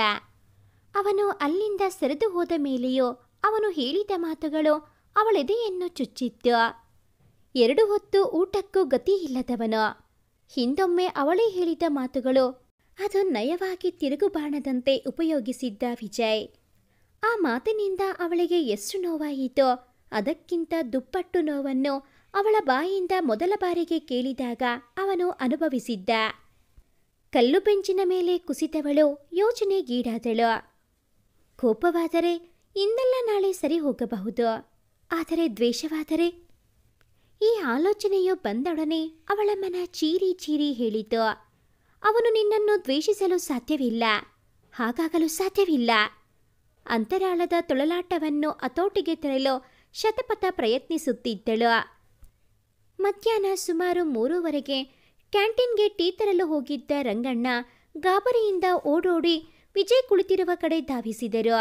ಅವನು ಅಲ್ಲಿಂದ ಸರಿದು ಹೋದ ಮೇಲೆಯೂ ಅವನು ಹೇಳಿದ ಮಾತುಗಳು ಅವಳೆದೆಯನ್ನು ಚುಚ್ಚಿತ್ತು. 2 ಹೊತ್ತು ಊಟಕ್ಕೂ ಗತಿಯಿಲ್ಲದವನು. ಹಿಂದೊಮ್ಮೆ ಅವಳೇ ಹೇಳಿದ ಮಾತುಗಳು ಅದು ನಯವಾಗಿ ತಿರುಗುಬಾಣದಂತೆ ಉಪಯೋಗಿಸಿದ್ದ ವಿಜಯ್. ಆ ಮಾತಿನಿಂದ ಅವಳಿಗೆ ಎಷ್ಟು ನೋವಾಯಿತೋ ಅದಕ್ಕಿಂತ ದುಪ್ಪಟ್ಟು ನೋವನ್ನು ಅವಳ ಬಾಯಿಂದ ಮೊದಲ ಬಾರಿಗೆ ಕೇಳಿದಾಗ ಅವನು ಅನುಭವಿಸಿದ್ದ. ಕಲ್ಲು ಬೆಂಚಿನ ಮೇಲೆ ಕುಸಿದವಳು ಯೋಚನೆಗೀಡಾದಳು. ಕೋಪವಾದರೆ ಇಂದಲ್ಲ ನಾಳೆ ಸರಿ ಹೋಗಬಹುದು, ಆದರೆ ದ್ವೇಷವಾದರೆ? ಈ ಆಲೋಚನೆಯು ಬಂದೊಡನೆ ಅವಳ ಮನ ಚೀರಿ ಚೀರಿ ಹೇಳಿತು, ಅವನು ನಿನ್ನನ್ನು ದ್ವೇಷಿಸಲು ಸಾಧ್ಯವಿಲ್ಲ, ಹಾಗಾಗಲು ಸಾಧ್ಯವಿಲ್ಲ. ಅಂತರಾಳದ ತೊಳಲಾಟವನ್ನು ಹತೋಟಿಗೆ ತರಲು ಶತಪಥ ಪ್ರಯತ್ನಿಸುತ್ತಿದ್ದಳು. ಮಧ್ಯಾಹ್ನ ಸುಮಾರು 3:15 ಕ್ಯಾಂಟೀನ್ಗೆ ಟೀ ತರಲು ಹೋಗಿದ್ದ ರಂಗಣ್ಣ ಗಾಬರಿಯಿಂದ ಓಡೋಡಿ ವಿಜಯ್ ಕುಳಿತಿರುವ ಕಡೆ ಧಾವಿಸಿದರು.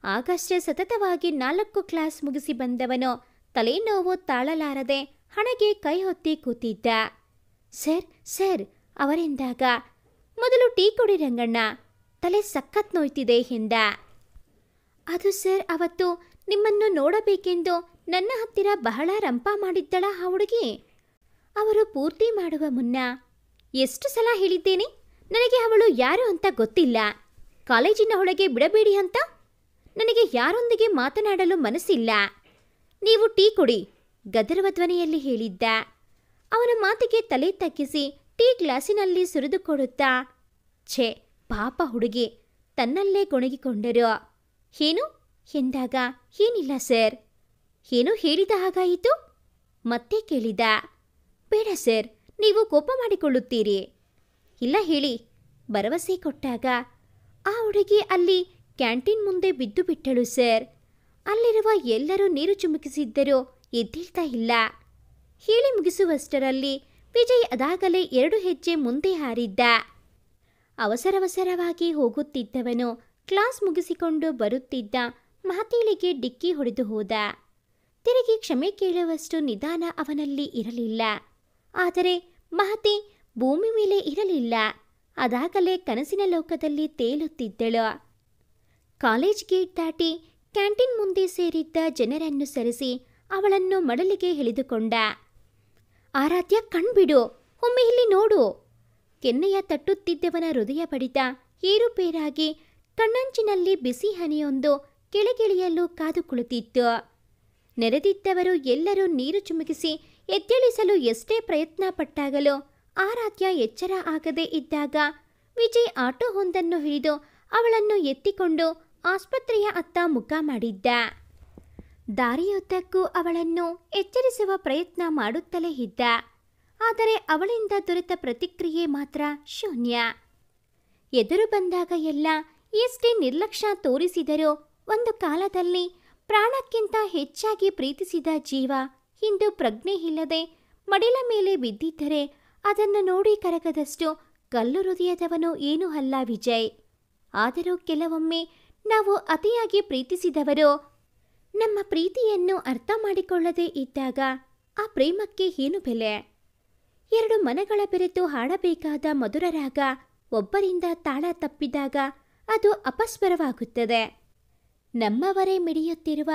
ಆಗಷ್ಟೇ ಸತತವಾಗಿ 4 ಕ್ಲಾಸ್ ಮುಗಿಸಿ ಬಂದವನು ತಲೆನೋವು ತಾಳಲಾರದೆ ಹಣೆಗೆ ಕೈ ಹೊತ್ತಿ ಕೂತಿದ್ದ. ಸರ್ ಸರ್ ಅವರೆಂದಾಗ, ಮೊದಲು ಟೀ ಕೊಡಿ ರಂಗಣ್ಣ, ತಲೆ ಸಖತ್ ನೋಯ್ತಿದೆ ಎಂದ. ಅದು ಸರ್, ಅವತ್ತು ನಿಮ್ಮನ್ನು ನೋಡಬೇಕೆಂದು ನನ್ನ ಹತ್ತಿರ ಬಹಳ ರಂಪ ಮಾಡಿದ್ದಳ ಆ ಹುಡುಗಿ. ಅವರು ಪೂರ್ತಿ ಮಾಡುವ ಮುನ್ನ ಎಷ್ಟು ಸಲ ಹೇಳಿದ್ದೇನೆ, ನನಗೆ ಅವಳು ಯಾರು ಅಂತ ಗೊತ್ತಿಲ್ಲ, ಕಾಲೇಜಿನ ಒಳಗೆ ಬಿಡಬೇಡಿ ಅಂತ. ನನಗೆ ಯಾರೊಂದಿಗೆ ಮಾತನಾಡಲು ಮನಸ್ಸಿಲ್ಲ, ನೀವು ಟೀ ಕೊಡಿ, ಗದರುವ ಧ್ವನಿಯಲ್ಲಿ ಹೇಳಿದ್ದ. ಅವನ ಮಾತಿಗೆ ತಲೆ ತಗ್ಗಿಸಿ ಟೀ ಗ್ಲಾಸಿನಲ್ಲಿ ಸುರಿದುಕೊಡುತ್ತಾ, ಛೇ ಪಾಪ ಹುಡುಗಿ, ತನ್ನಲ್ಲೇ ಗೊಣಗಿಕೊಂಡರು. ಏನು ಎಂದಾಗ, ಏನಿಲ್ಲ ಸರ್. ಏನೋ ಹೇಳಿದ ಹಾಗಾಯಿತು? ಮತ್ತೆ ಕೇಳಿದ. ಬೇಡ ಸರ್, ನೀವು ಕೋಪ ಮಾಡಿಕೊಳ್ಳುತ್ತೀರಿ. ಇಲ್ಲ ಹೇಳಿ. ಭರವಸೆ ಕೊಟ್ಟಾಗ ಆ ಹುಡುಗಿ ಅಲ್ಲಿ ಕ್ಯಾಂಟೀನ್ ಮುಂದೆ ಬಿದ್ದು ಬಿಟ್ಟಳು ಸರ್. ಅಲ್ಲಿರುವ ಎಲ್ಲರೂ ನೀರು ಚುಮುಕಿಸಿದ್ದರೂ ಎದ್ದೇಳ್ತಾ ಇಲ್ಲ. ಹೇಳಿ ಮುಗಿಸುವಷ್ಟರಲ್ಲಿ ವಿಜಯ್ ಅದಾಗಲೇ 2 ಹೆಜ್ಜೆ ಮುಂದೆ ಹಾರಿದ್ದ. ಅವಸರವಸರವಾಗಿ ಹೋಗುತ್ತಿದ್ದವನು ಕ್ಲಾಸ್ ಮುಗಿಸಿಕೊಂಡು ಬರುತ್ತಿದ್ದ ಮಹತೀಳಿಗೆ ಡಿಕ್ಕಿ ಹೊಡೆದು ಹೋದ. ತಿರುಗಿ ಕ್ಷಮೆ ಕೇಳುವಷ್ಟು ನಿಧಾನ ಅವನಲ್ಲಿ ಇರಲಿಲ್ಲ. ಆದರೆ ಮಹತಿ ಭೂಮಿ ಮೇಲೆ ಇರಲಿಲ್ಲ, ಅದಾಗಲೇ ಕನಸಿನ ಲೋಕದಲ್ಲಿ ತೇಲುತ್ತಿದ್ದಳು. ಕಾಲೇಜ್ ಗೇಟ್ ದಾಟಿ ಕ್ಯಾಂಟೀನ್ ಮುಂದೆ ಸೇರಿದ್ದ ಜನರನ್ನು ಸರಿಸಿ ಅವಳನ್ನು ಮಡಲಿಗೆ ಎಳೆದುಕೊಂಡ. ಆರಾಧ್ಯ, ಕಣ್ಬಿಡು, ಒಮ್ಮೆ ಇಲ್ಲಿ ನೋಡು. ಕೆನ್ನೆಯ ತಟ್ಟುತ್ತಿದ್ದವನ ಹೃದಯ ಬಡಿತ ಏರುಪೇರಾಗಿ ಕಣ್ಣಂಚಿನಲ್ಲಿ ಬಿಸಿ ಹನಿಯೊಂದು ಕೆಳಗಿಳಿಯಲು ಕಾದು ಕುಳಿತಿತ್ತು. ನೆರೆದಿದ್ದವರು ಎಲ್ಲರೂ ನೀರು ಚುಮುಕಿಸಿ ಎದ್ದೇಳಿಸಲು ಎಷ್ಟೇ ಪ್ರಯತ್ನ ಪಟ್ಟಾಗಲೂ ಆರಾಧ್ಯ ಎಚ್ಚರ ಆಗದೆ ಇದ್ದಾಗ ವಿಜಯ್ ಆಟೋವೊಂದನ್ನು ಹಿಡಿದು ಅವಳನ್ನು ಎತ್ತಿಕೊಂಡು ಆಸ್ಪತ್ರೆಯ ಅತ್ತ ಮುಖ ಮಾಡಿದ್ದ. ದಾರಿಯುದ್ದಕ್ಕೂ ಅವಳನ್ನು ಎಚ್ಚರಿಸುವ ಪ್ರಯತ್ನ ಮಾಡುತ್ತಲೇ ಇದ್ದ. ಆದರೆ ಅವಳಿಂದ ದೊರೆತ ಪ್ರತಿಕ್ರಿಯೆ ಮಾತ್ರ ಶೂನ್ಯ. ಎದುರು ಬಂದಾಗ ಎಲ್ಲ ಎಷ್ಟೇ ನಿರ್ಲಕ್ಷ್ಯ ತೋರಿಸಿದರೂ ಒಂದು ಕಾಲದಲ್ಲಿ ಪ್ರಾಣಕ್ಕಿಂತ ಹೆಚ್ಚಾಗಿ ಪ್ರೀತಿಸಿದ ಜೀವ ಇಂದು ಪ್ರಜ್ಞೆ ಇಲ್ಲದೆ ಮಡಿಲ ಮೇಲೆ ಬಿದ್ದಿದ್ದರೆ ಅದನ್ನು ನೋಡಿ ಕರಗದಷ್ಟು ಕಲ್ಲು ಹೃದಯದವನು ಏನೂ ಅಲ್ಲ ವಿಜಯ್. ಆದರೂ ಕೆಲವೊಮ್ಮೆ ನಾವು ಅತಿಯಾಗಿ ಪ್ರೀತಿಸಿದವರು ನಮ್ಮ ಪ್ರೀತಿಯನ್ನು ಅರ್ಥ ಮಾಡಿಕೊಳ್ಳದೇ ಇದ್ದಾಗ ಆ ಪ್ರೇಮಕ್ಕೆ ಏನು ಬೆಲೆ? 2 ಮನಗಳ ಬೆರೆತು ಹಾಡಬೇಕಾದ ಮಧುರ ರಾಗ ಒಬ್ಬರಿಂದ ತಾಳ ತಪ್ಪಿದಾಗ ಅದು ಅಪಸ್ವರವಾಗುತ್ತದೆ. ನಮ್ಮವರೇ ಮಿಡಿಯುತ್ತಿರುವ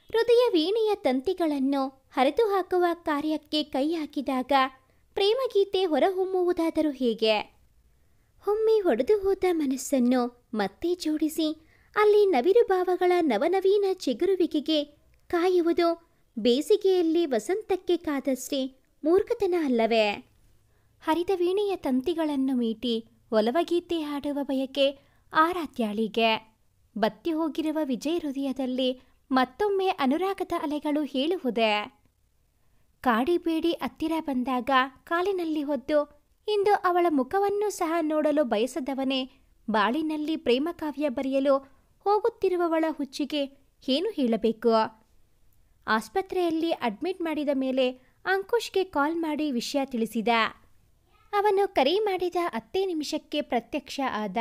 ಹೃದಯ ವೀಣೆಯ ತಂತಿಗಳನ್ನು ಹರಿದು ಹಾಕುವ ಕಾರ್ಯಕ್ಕೆ ಕೈ ಹಾಕಿದಾಗ ಪ್ರೇಮಗೀತೆ ಹೊರಹೊಮ್ಮುವುದಾದರೂ ಹೇಗೆ? ಒಮ್ಮೆ ಒಡೆದು ಹೋದ ಮನಸ್ಸನ್ನು ಮತ್ತೆ ಜೋಡಿಸಿ ಅಲ್ಲಿ ನವಿರು ಭಾವಗಳ ನವನವೀನ ಚಿಗುರುವಿಕೆಗೆ ಕಾಯುವುದು ಬೇಸಿಗೆಯಲ್ಲಿ ವಸಂತಕ್ಕೆ ಕಾದಷ್ಟೇ ಮೂರ್ಖತನ ಅಲ್ಲವೇ? ಹರಿದ ವೀಣೆಯ ತಂತಿಗಳನ್ನು ಮೀಟಿ ಒಲವಗೀತೆ ಹಾಡುವ ಬಯಕೆ ಆರಾಧ್ಯಾಳಿಗೆ. ಬತ್ತಿ ಹೋಗಿರುವ ವಿಜಯ್ ಹೃದಯದಲ್ಲಿ ಮತ್ತೊಮ್ಮೆ ಅನುರಾಗದ ಅಲೆಗಳು ಹೇಳುವುದೇ? ಕಾಡಿಬೇಡಿ ಹತ್ತಿರ ಬಂದಾಗ ಕಾಲಿನಲ್ಲಿ ಹೊದ್ದು ಇಂದು ಅವಳ ಮುಖವನ್ನು ಸಹ ನೋಡಲು ಬಯಸದವನೇ ಬಾಳಿನಲ್ಲಿ ಪ್ರೇಮಕಾವ್ಯ ಬರೆಯಲು ಹೋಗುತ್ತಿರುವವಳ ಹುಚ್ಚಿಗೆ ಏನು ಹೇಳಬೇಕು? ಆಸ್ಪತ್ರೆಯಲ್ಲಿ ಅಡ್ಮಿಟ್ ಮಾಡಿದ ಮೇಲೆ ಅಂಕುಶ್ಗೆ ಕಾಲ್ ಮಾಡಿ ವಿಷಯ ತಿಳಿಸಿದ. ಅವನು ಕರೆ ಮಾಡಿದ 10 ನಿಮಿಷಕ್ಕೆ ಪ್ರತ್ಯಕ್ಷ ಆದ.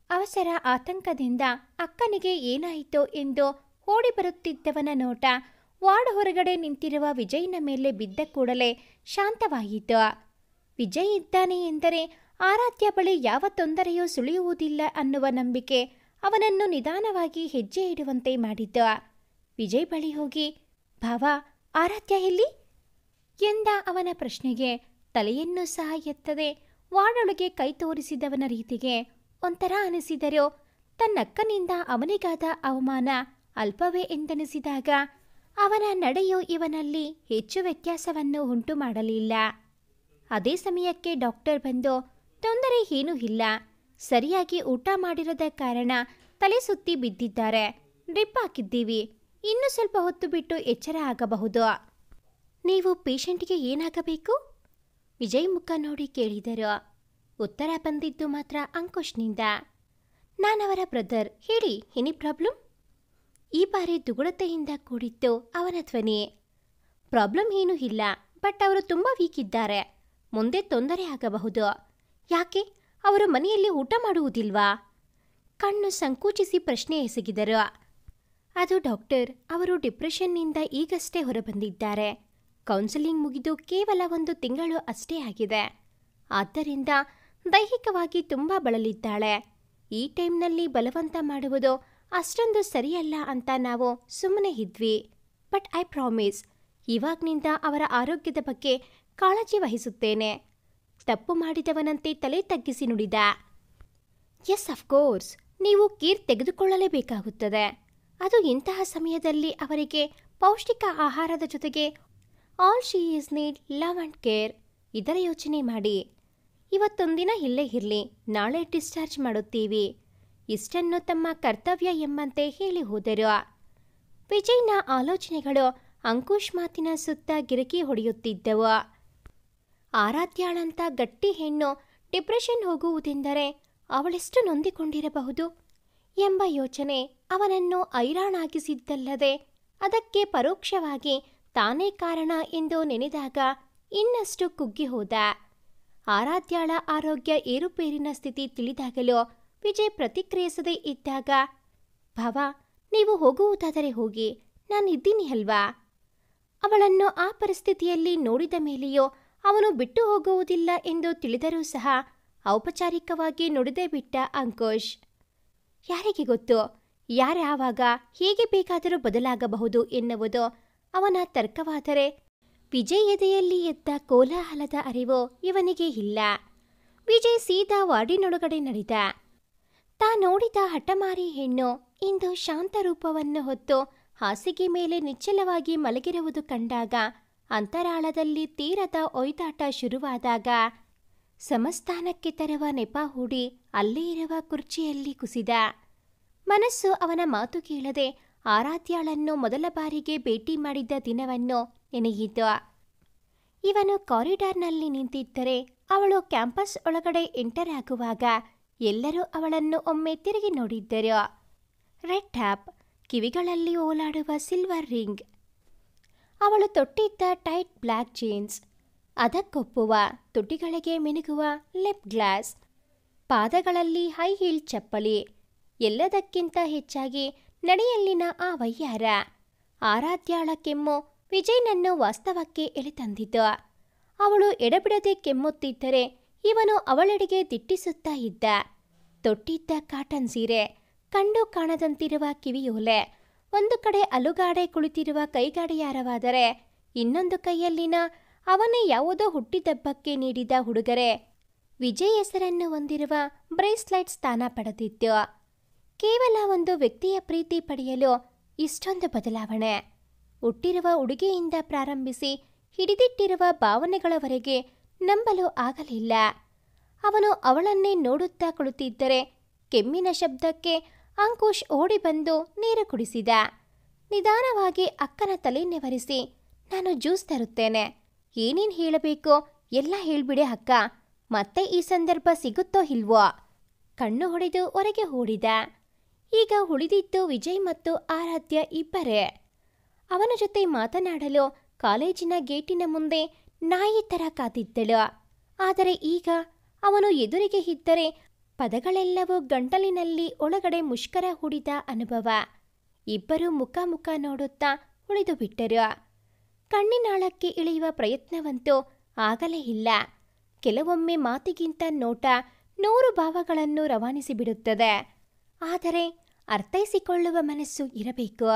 ಅವಸರ ಆತಂಕದಿಂದ ಅಕ್ಕನಿಗೆ ಏನಾಯಿತೋ ಎಂದು ಓಡಿ ಬರುತ್ತಿದ್ದವನ ನೋಟ ವಾರ್ಡ್ ಹೊರಗಡೆ ನಿಂತಿರುವ ವಿಜಯ್ನ ಮೇಲೆ ಬಿದ್ದ ಕೂಡಲೇ ಶಾಂತವಾಯಿತು. ವಿಜಯ್ ಇದ್ದಾನೆ ಎಂದರೆ ಆರಾಧ್ಯ ಬಳಿ ಯಾವ ತೊಂದರೆಯೂ ಸುಳಿಯುವುದಿಲ್ಲ ಅನ್ನುವ ನಂಬಿಕೆ ಅವನನ್ನು ನಿಧಾನವಾಗಿ ಹೆಜ್ಜೆ ಇಡುವಂತೆ ಮಾಡಿದ್ದು. ವಿಜಯ್ ಬಳಿ ಹೋಗಿ, ಭಾವ, ಆರಾಧ್ಯ ಎಲ್ಲಿ ಎಂದ. ಅವನ ಪ್ರಶ್ನೆಗೆ ತಲೆಯನ್ನು ಸಹ ಎತ್ತದೆ ವಾರ್ಡೊಳಗೆ ಕೈ ತೋರಿಸಿದವನ ರೀತಿಗೆ ಒಂಥರ ಅನಿಸಿದರೂ ತನ್ನಕ್ಕನಿಂದ ಅವನಿಗಾದ ಅವಮಾನ ಅಲ್ಪವೇ ಎಂದೆನಿಸಿದಾಗ ಅವನ ನಡೆಯು ಇವನಲ್ಲಿ ಹೆಚ್ಚು ವ್ಯತ್ಯಾಸವನ್ನು ಉಂಟು ಮಾಡಲಿಲ್ಲ. ಅದೇ ಸಮಯಕ್ಕೆ ಡಾಕ್ಟರ್ ಬಂದು, ತೊಂದರೆ ಏನೂ ಇಲ್ಲ, ಸರಿಯಾಗಿ ಊಟ ಮಾಡಿರದ ಕಾರಣ ತಲೆ ಸುತ್ತಿ ಬಿದ್ದಿದ್ದಾರೆ, ಡ್ರಿಪ್ ಹಾಕಿದ್ದೀವಿ, ಇನ್ನು ಸ್ವಲ್ಪ ಹೊತ್ತು ಬಿಟ್ಟು ಎಚ್ಚರ ಆಗಬಹುದು. ನೀವು ಪೇಷಂಟ್ಗೆ ಏನಾಗಬೇಕು? ವಿಜಯ್ ಮುಖ ನೋಡಿ ಕೇಳಿದರು. ಉತ್ತರ ಬಂದಿದ್ದು ಮಾತ್ರ ಅಂಕುಶ್ನಿಂದ. ನಾನವರ ಬ್ರದರ್, ಹೇಳಿ, ಎನಿ ಪ್ರಾಬ್ಲಮ್? ಈ ಬಾರಿ ದುಗುಡತೆಯಿಂದ ಕೂಡಿತ್ತು ಅವನ ಧ್ವನಿ. ಪ್ರಾಬ್ಲಮ್ ಏನೂ ಇಲ್ಲ, ಬಟ್ ಅವರು ತುಂಬ ವೀಕ್ ಇದ್ದಾರೆ, ಮುಂದೆ ತೊಂದರೆ ಆಗಬಹುದು. ಯಾಕೆ, ಅವರು ಮನೆಯಲ್ಲಿ ಊಟ ಮಾಡುವುದಿಲ್ವಾ? ಕಣ್ಣು ಸಂಕೋಚಿಸಿ ಪ್ರಶ್ನೆ ಎಸಗಿದರು. ಅದು ಡಾಕ್ಟರ್, ಅವರು ಡಿಪ್ರೆಷನ್ನಿಂದ ಈಗಷ್ಟೇ ಹೊರಬಂದಿದ್ದಾರೆ. ಕೌನ್ಸಿಲಿಂಗ್ ಮುಗಿದು ಕೇವಲ 1 ತಿಂಗಳು ಅಷ್ಟೇ ಆಗಿದೆ. ಆದ್ದರಿಂದ ದೈಹಿಕವಾಗಿ ತುಂಬ ಬಳಲಿದ್ದಾಳೆ. ಈ ಟೈಮ್ನಲ್ಲಿ ಬಲವಂತ ಮಾಡುವುದು ಅಷ್ಟೊಂದು ಸರಿಯಲ್ಲ ಅಂತ ನಾವು ಸುಮ್ಮನೆ ಇದ್ವಿ. ಬಟ್ ಐ ಪ್ರಾಮಿಸ್, ಇವಾಗ್ನಿಂದ ಅವರ ಆರೋಗ್ಯದ ಬಗ್ಗೆ ಕಾಳಜಿ ವಹಿಸುತ್ತೇನೆ. ತಪ್ಪು ಮಾಡಿದವನಂತೆ ತಲೆ ತಗ್ಗಿಸಿ ನುಡಿದ. ಎಸ್, ಅಫ್ಕೋರ್ಸ್, ನೀವು ಕೇರ್ ತೆಗೆದುಕೊಳ್ಳಲೇಬೇಕಾಗುತ್ತದೆ. ಅದು ಇಂತಹ ಸಮಯದಲ್ಲಿ ಅವರಿಗೆ ಪೌಷ್ಟಿಕ ಆಹಾರದ ಜೊತೆಗೆ all she is need love and care. ಇದರ ಯೋಚನೆ ಮಾಡಿ. ಇವತ್ತೊಂದಿನ ಇಲ್ಲೇ ಇರಲಿ, ನಾಳೆ ಡಿಸ್ಚಾರ್ಜ್ ಮಾಡುತ್ತೀವಿ. ಇಷ್ಟನ್ನು ತಮ್ಮ ಕರ್ತವ್ಯ ಎಂಬಂತೆ ಹೇಳಿ ಹೋದರು. ವಿಜಯ್ನ ಆಲೋಚನೆಗಳು ಅಂಕುಶ್ ಮಾತಿನ ಸುತ್ತ ಗಿರಕಿ ಹೊಡೆಯುತ್ತಿದ್ದವು. ಆರಾಧ್ಯಾಳಂತ ಗಟ್ಟಿ ಹೆಣ್ಣು ಡಿಪ್ರೆಷನ್ ಹೋಗುವುದೆಂದರೆ ಅವಳೆಷ್ಟು ನೊಂದಿಕೊಂಡಿರಬಹುದು ಎಂಬ ಯೋಚನೆ ಅವನನ್ನು ಐರಾಣಾಗಿಸಿದ್ದಲ್ಲದೆ ಅದಕ್ಕೆ ಪರೋಕ್ಷವಾಗಿ ತಾನೇ ಕಾರಣ ಎಂದು ನೆನೆದಾಗ ಇನ್ನಷ್ಟು ಕುಗ್ಗಿ ಹೋದ. ಆರಾಧ್ಯಾಳ ಆರೋಗ್ಯ ಏರುಪೇರಿನ ಸ್ಥಿತಿ ತಿಳಿದಾಗಲೂ ವಿಜಯ್ ಪ್ರತಿಕ್ರಿಯಿಸದೇ ಇದ್ದಾಗ, ಭಾವ, ನೀವು ಹೋಗುವುದಾದರೆ ಹೋಗಿ, ನಾನಿದ್ದೀನಿ ಅಲ್ವಾ? ಅವಳನ್ನು ಆ ಪರಿಸ್ಥಿತಿಯಲ್ಲಿ ನೋಡಿದ ಮೇಲೆಯೂ ಅವನು ಬಿಟ್ಟು ಹೋಗುವುದಿಲ್ಲ ಎಂದು ತಿಳಿದರೂ ಸಹ ಔಪಚಾರಿಕವಾಗಿ ನುಡಿದೇ ಬಿಟ್ಟ ಅಂಕುಶ್. ಯಾರಿಗೆ ಗೊತ್ತು, ಯಾರ್ಯಾವಾಗ ಹೇಗೆ ಬೇಕಾದರೂ ಬದಲಾಗಬಹುದು ಎನ್ನುವುದು ಅವನ ತರ್ಕವಾದರೆ ವಿಜಯ್ ಎದೆಯಲ್ಲಿ ಎದ್ದ ಕೋಲಾಹಲದ ಅರಿವು ಇವನಿಗೆ ಇಲ್ಲ. ವಿಜಯ್ ಸೀದಾ ವಾರ್ಡಿನೊಳಗಡೆ ನಡೆದ. ತಾ ನೋಡಿದ ಹಠಮಾರಿ ಹೆಣ್ಣು ಇಂದು ಶಾಂತ ರೂಪವನ್ನು ಹೊತ್ತು ಹಾಸಿಗೆ ಮೇಲೆ ನಿಚ್ಚಲವಾಗಿ ಮಲಗಿರುವುದು ಕಂಡಾಗ, ಅಂತರಾಳದಲ್ಲಿ ತೀರದ ಒಯ್ದಾಟ ಶುರುವಾದಾಗ ಸಮಸ್ಥಾನಕ್ಕೆ ತರುವ ನೆಪ ಹೂಡಿ ಅಲ್ಲೇ ಇರುವ ಕುರ್ಚಿಯಲ್ಲಿ ಕುಸಿದ. ಮನಸ್ಸು ಅವನ ಮಾತು ಕೇಳದೆ ಆರಾಧ್ಯಾಳನ್ನು ಮೊದಲ ಬಾರಿಗೆ ಭೇಟಿ ಮಾಡಿದ್ದ ದಿನವನ್ನು ನೆನೆಯಿತು. ಇವನು ಕಾರಿಡಾರ್ನಲ್ಲಿ ನಿಂತಿದ್ದರೆ ಅವಳು ಕ್ಯಾಂಪಸ್ ಒಳಗಡೆ ಎಂಟರ್ ಆಗುವಾಗ ಎಲ್ಲರೂ ಅವಳನ್ನು ಒಮ್ಮೆ ತಿರುಗಿ ನೋಡಿದ್ದರು. ರೆಡ್ ಟ್ಯಾಪ್, ಕಿವಿಗಳಲ್ಲಿ ಓಲಾಡುವ ಸಿಲ್ವರ್ ರಿಂಗ್, ಅವಳು ತೊಟ್ಟಿದ್ದ ಟೈಟ್ ಬ್ಲ್ಯಾಕ್ ಜೀನ್ಸ್, ಅದಕ್ಕೊಪ್ಪುವ ತುಟಿಗಳಿಗೆ ಮಿನುಗುವ ಲಿಪ್ ಗ್ಲಾಸ್, ಪಾದಗಳಲ್ಲಿ ಹೈ ಹೀಲ್ ಚಪ್ಪಲಿ, ಎಲ್ಲದಕ್ಕಿಂತ ಹೆಚ್ಚಾಗಿ ನಡೆಯಲ್ಲಿನ ಆ ವಯ್ಯಾರ. ಆರಾಧ್ಯಾಳ ಕೆಮ್ಮು ವಿಜಯ್ನನ್ನು ವಾಸ್ತವಕ್ಕೆ ಎಳೆತಂದಿತು. ಅವಳು ಎಡಬಿಡದೆ ಕೆಮ್ಮುತ್ತಿದ್ದರೆ ಇವನು ಅವಳೆಡೆಗೆ ದಿಟ್ಟಿಸುತ್ತಾ ಇದ್ದ. ತೊಟ್ಟಿದ್ದ ಕಾಟನ್ ಸೀರೆ, ಕಂಡು ಕಾಣದಂತಿರುವ ಕಿವಿಯೋಲೆ, ಒಂದು ಕಡೆ ಅಲುಗಾಡೆ ಕುಳಿತಿರುವ ಕೈಗಾಡಿಯಾರವಾದರೆ ಇನ್ನೊಂದು ಕೈಯಲ್ಲಿನ ಅವನೇ ಯಾವುದೋ ಹುಟ್ಟಿದಬ್ಬಕ್ಕೆ ನೀಡಿದ ಉಡುಗೊರೆ ವಿಜಯ್ ಹೆಸರನ್ನು ಹೊಂದಿರುವ ಬ್ರೇಸ್ಲೈಟ್ ಸ್ಥಾನ ಪಡೆದಿತ್ತು. ಕೇವಲ ಒಂದು ವ್ಯಕ್ತಿಯ ಪ್ರೀತಿ ಪಡೆಯಲು ಇಷ್ಟೊಂದು ಬದಲಾವಣೆ. ಹುಟ್ಟಿರುವ ಉಡುಗೆಯಿಂದ ಪ್ರಾರಂಭಿಸಿ ಹಿಡಿದಿಟ್ಟಿರುವ ಭಾವನೆಗಳವರೆಗೆ ನಂಬಲು ಆಗಲಿಲ್ಲ. ಅವನು ಅವಳನ್ನೇ ನೋಡುತ್ತಾ ಕುಳಿತಿದ್ದರೆ ಕೆಮ್ಮಿನ ಶಬ್ದಕ್ಕೆ ಅಂಕುಶ್ ಓಡಿ ಬಂದು ನೀರು ಕುಡಿಸಿದ. ನಿಧಾನವಾಗಿ ಅಕ್ಕನ ತಲೆ ನೆವರಿಸಿ, ನಾನು ಜ್ಯೂಸ್ ತರುತ್ತೇನೆ, ಏನೇನು ಹೇಳಬೇಕೋ ಎಲ್ಲ ಹೇಳ್ಬಿಡೆ ಅಕ್ಕ, ಮತ್ತೆ ಈ ಸಂದರ್ಭ ಸಿಗುತ್ತೋ ಇಲ್ವೋ? ಕಣ್ಣು ಹೊಡೆದು ಹೊರಗೆ ಓಡಿದ. ಈಗ ಉಳಿದಿದ್ದು ವಿಜಯ್ ಮತ್ತು ಆರಾಧ್ಯ ಇಬ್ಬರೇ. ಅವನ ಜೊತೆ ಮಾತನಾಡಲು ಕಾಲೇಜಿನ ಗೇಟಿನ ಮುಂದೆ ನಾಯಿ ಥರ ಕಾದಿದ್ದಳು. ಆದರೆ ಈಗ ಅವನು ಎದುರಿಗೆ ಇದ್ದರೆ ಪದಗಳೆಲ್ಲವೂ ಗಂಟಲಿನಲ್ಲಿ ಒಳಗಡೆ ಮುಷ್ಕರ ಹೂಡಿದ ಅನುಭವ. ಇಬ್ಬರೂ ಮುಖ ಮುಖ ನೋಡುತ್ತಾ ಉಳಿದು ಬಿಟ್ಟರು. ಕಣ್ಣಿನಾಳಕ್ಕೆ ಇಳಿಯುವ ಪ್ರಯತ್ನವಂತೂ ಆಗಲೇ ಇಲ್ಲ. ಕೆಲವೊಮ್ಮೆ ಮಾತಿಗಿಂತ ನೋಟ 100 ಭಾವಗಳನ್ನು ರವಾನಿಸಿಬಿಡುತ್ತದೆ. ಆದರೆ ಅರ್ಥೈಸಿಕೊಳ್ಳುವ ಮನಸ್ಸು ಇರಬೇಕು.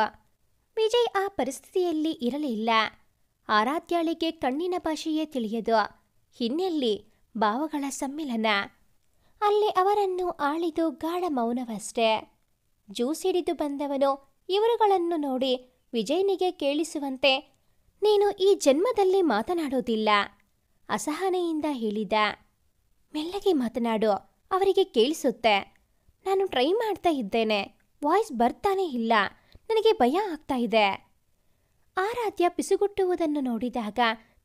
ವಿಜಯ್ ಆ ಪರಿಸ್ಥಿತಿಯಲ್ಲಿ ಇರಲಿಲ್ಲ. ಆರಾಧ್ಯಾಳಿಗೆ ಕಣ್ಣಿನ ಭಾಷೆಯೇ ತಿಳಿಯದು. ಇನ್ನೆಲ್ಲಿ ಭಾವಗಳ ಸಮ್ಮಿಲನ. ಅಲ್ಲಿ ಅವರನ್ನು ಆಳಿದು ಗಾಢ ಮೌನವಷ್ಟೇ. ಜ್ಯೂಸ್ ಹಿಡಿದು ಬಂದವನು ಇವರುಗಳನ್ನು ನೋಡಿ ವಿಜಯನಿಗೆ ಕೇಳಿಸುವಂತೆ, ನೀನು ಈ ಜನ್ಮದಲ್ಲಿ ಮಾತನಾಡೋದಿಲ್ಲ, ಅಸಹನೆಯಿಂದ ಹೇಳಿದ. ಮೆಲ್ಲಗೆ ಮಾತನಾಡು, ಅವರಿಗೆ ಕೇಳಿಸುತ್ತೆ. ನಾನು ಟ್ರೈ ಮಾಡ್ತಾ ಇದ್ದೇನೆ, ವಾಯ್ಸ್ ಬರ್ತಾನೇ ಇಲ್ಲ, ನನಗೆ ಭಯ ಆಗ್ತಾ ಇದೆ. ಆರಾಧ್ಯ ಪಿಸುಗುಟ್ಟುವುದನ್ನು ನೋಡಿದಾಗ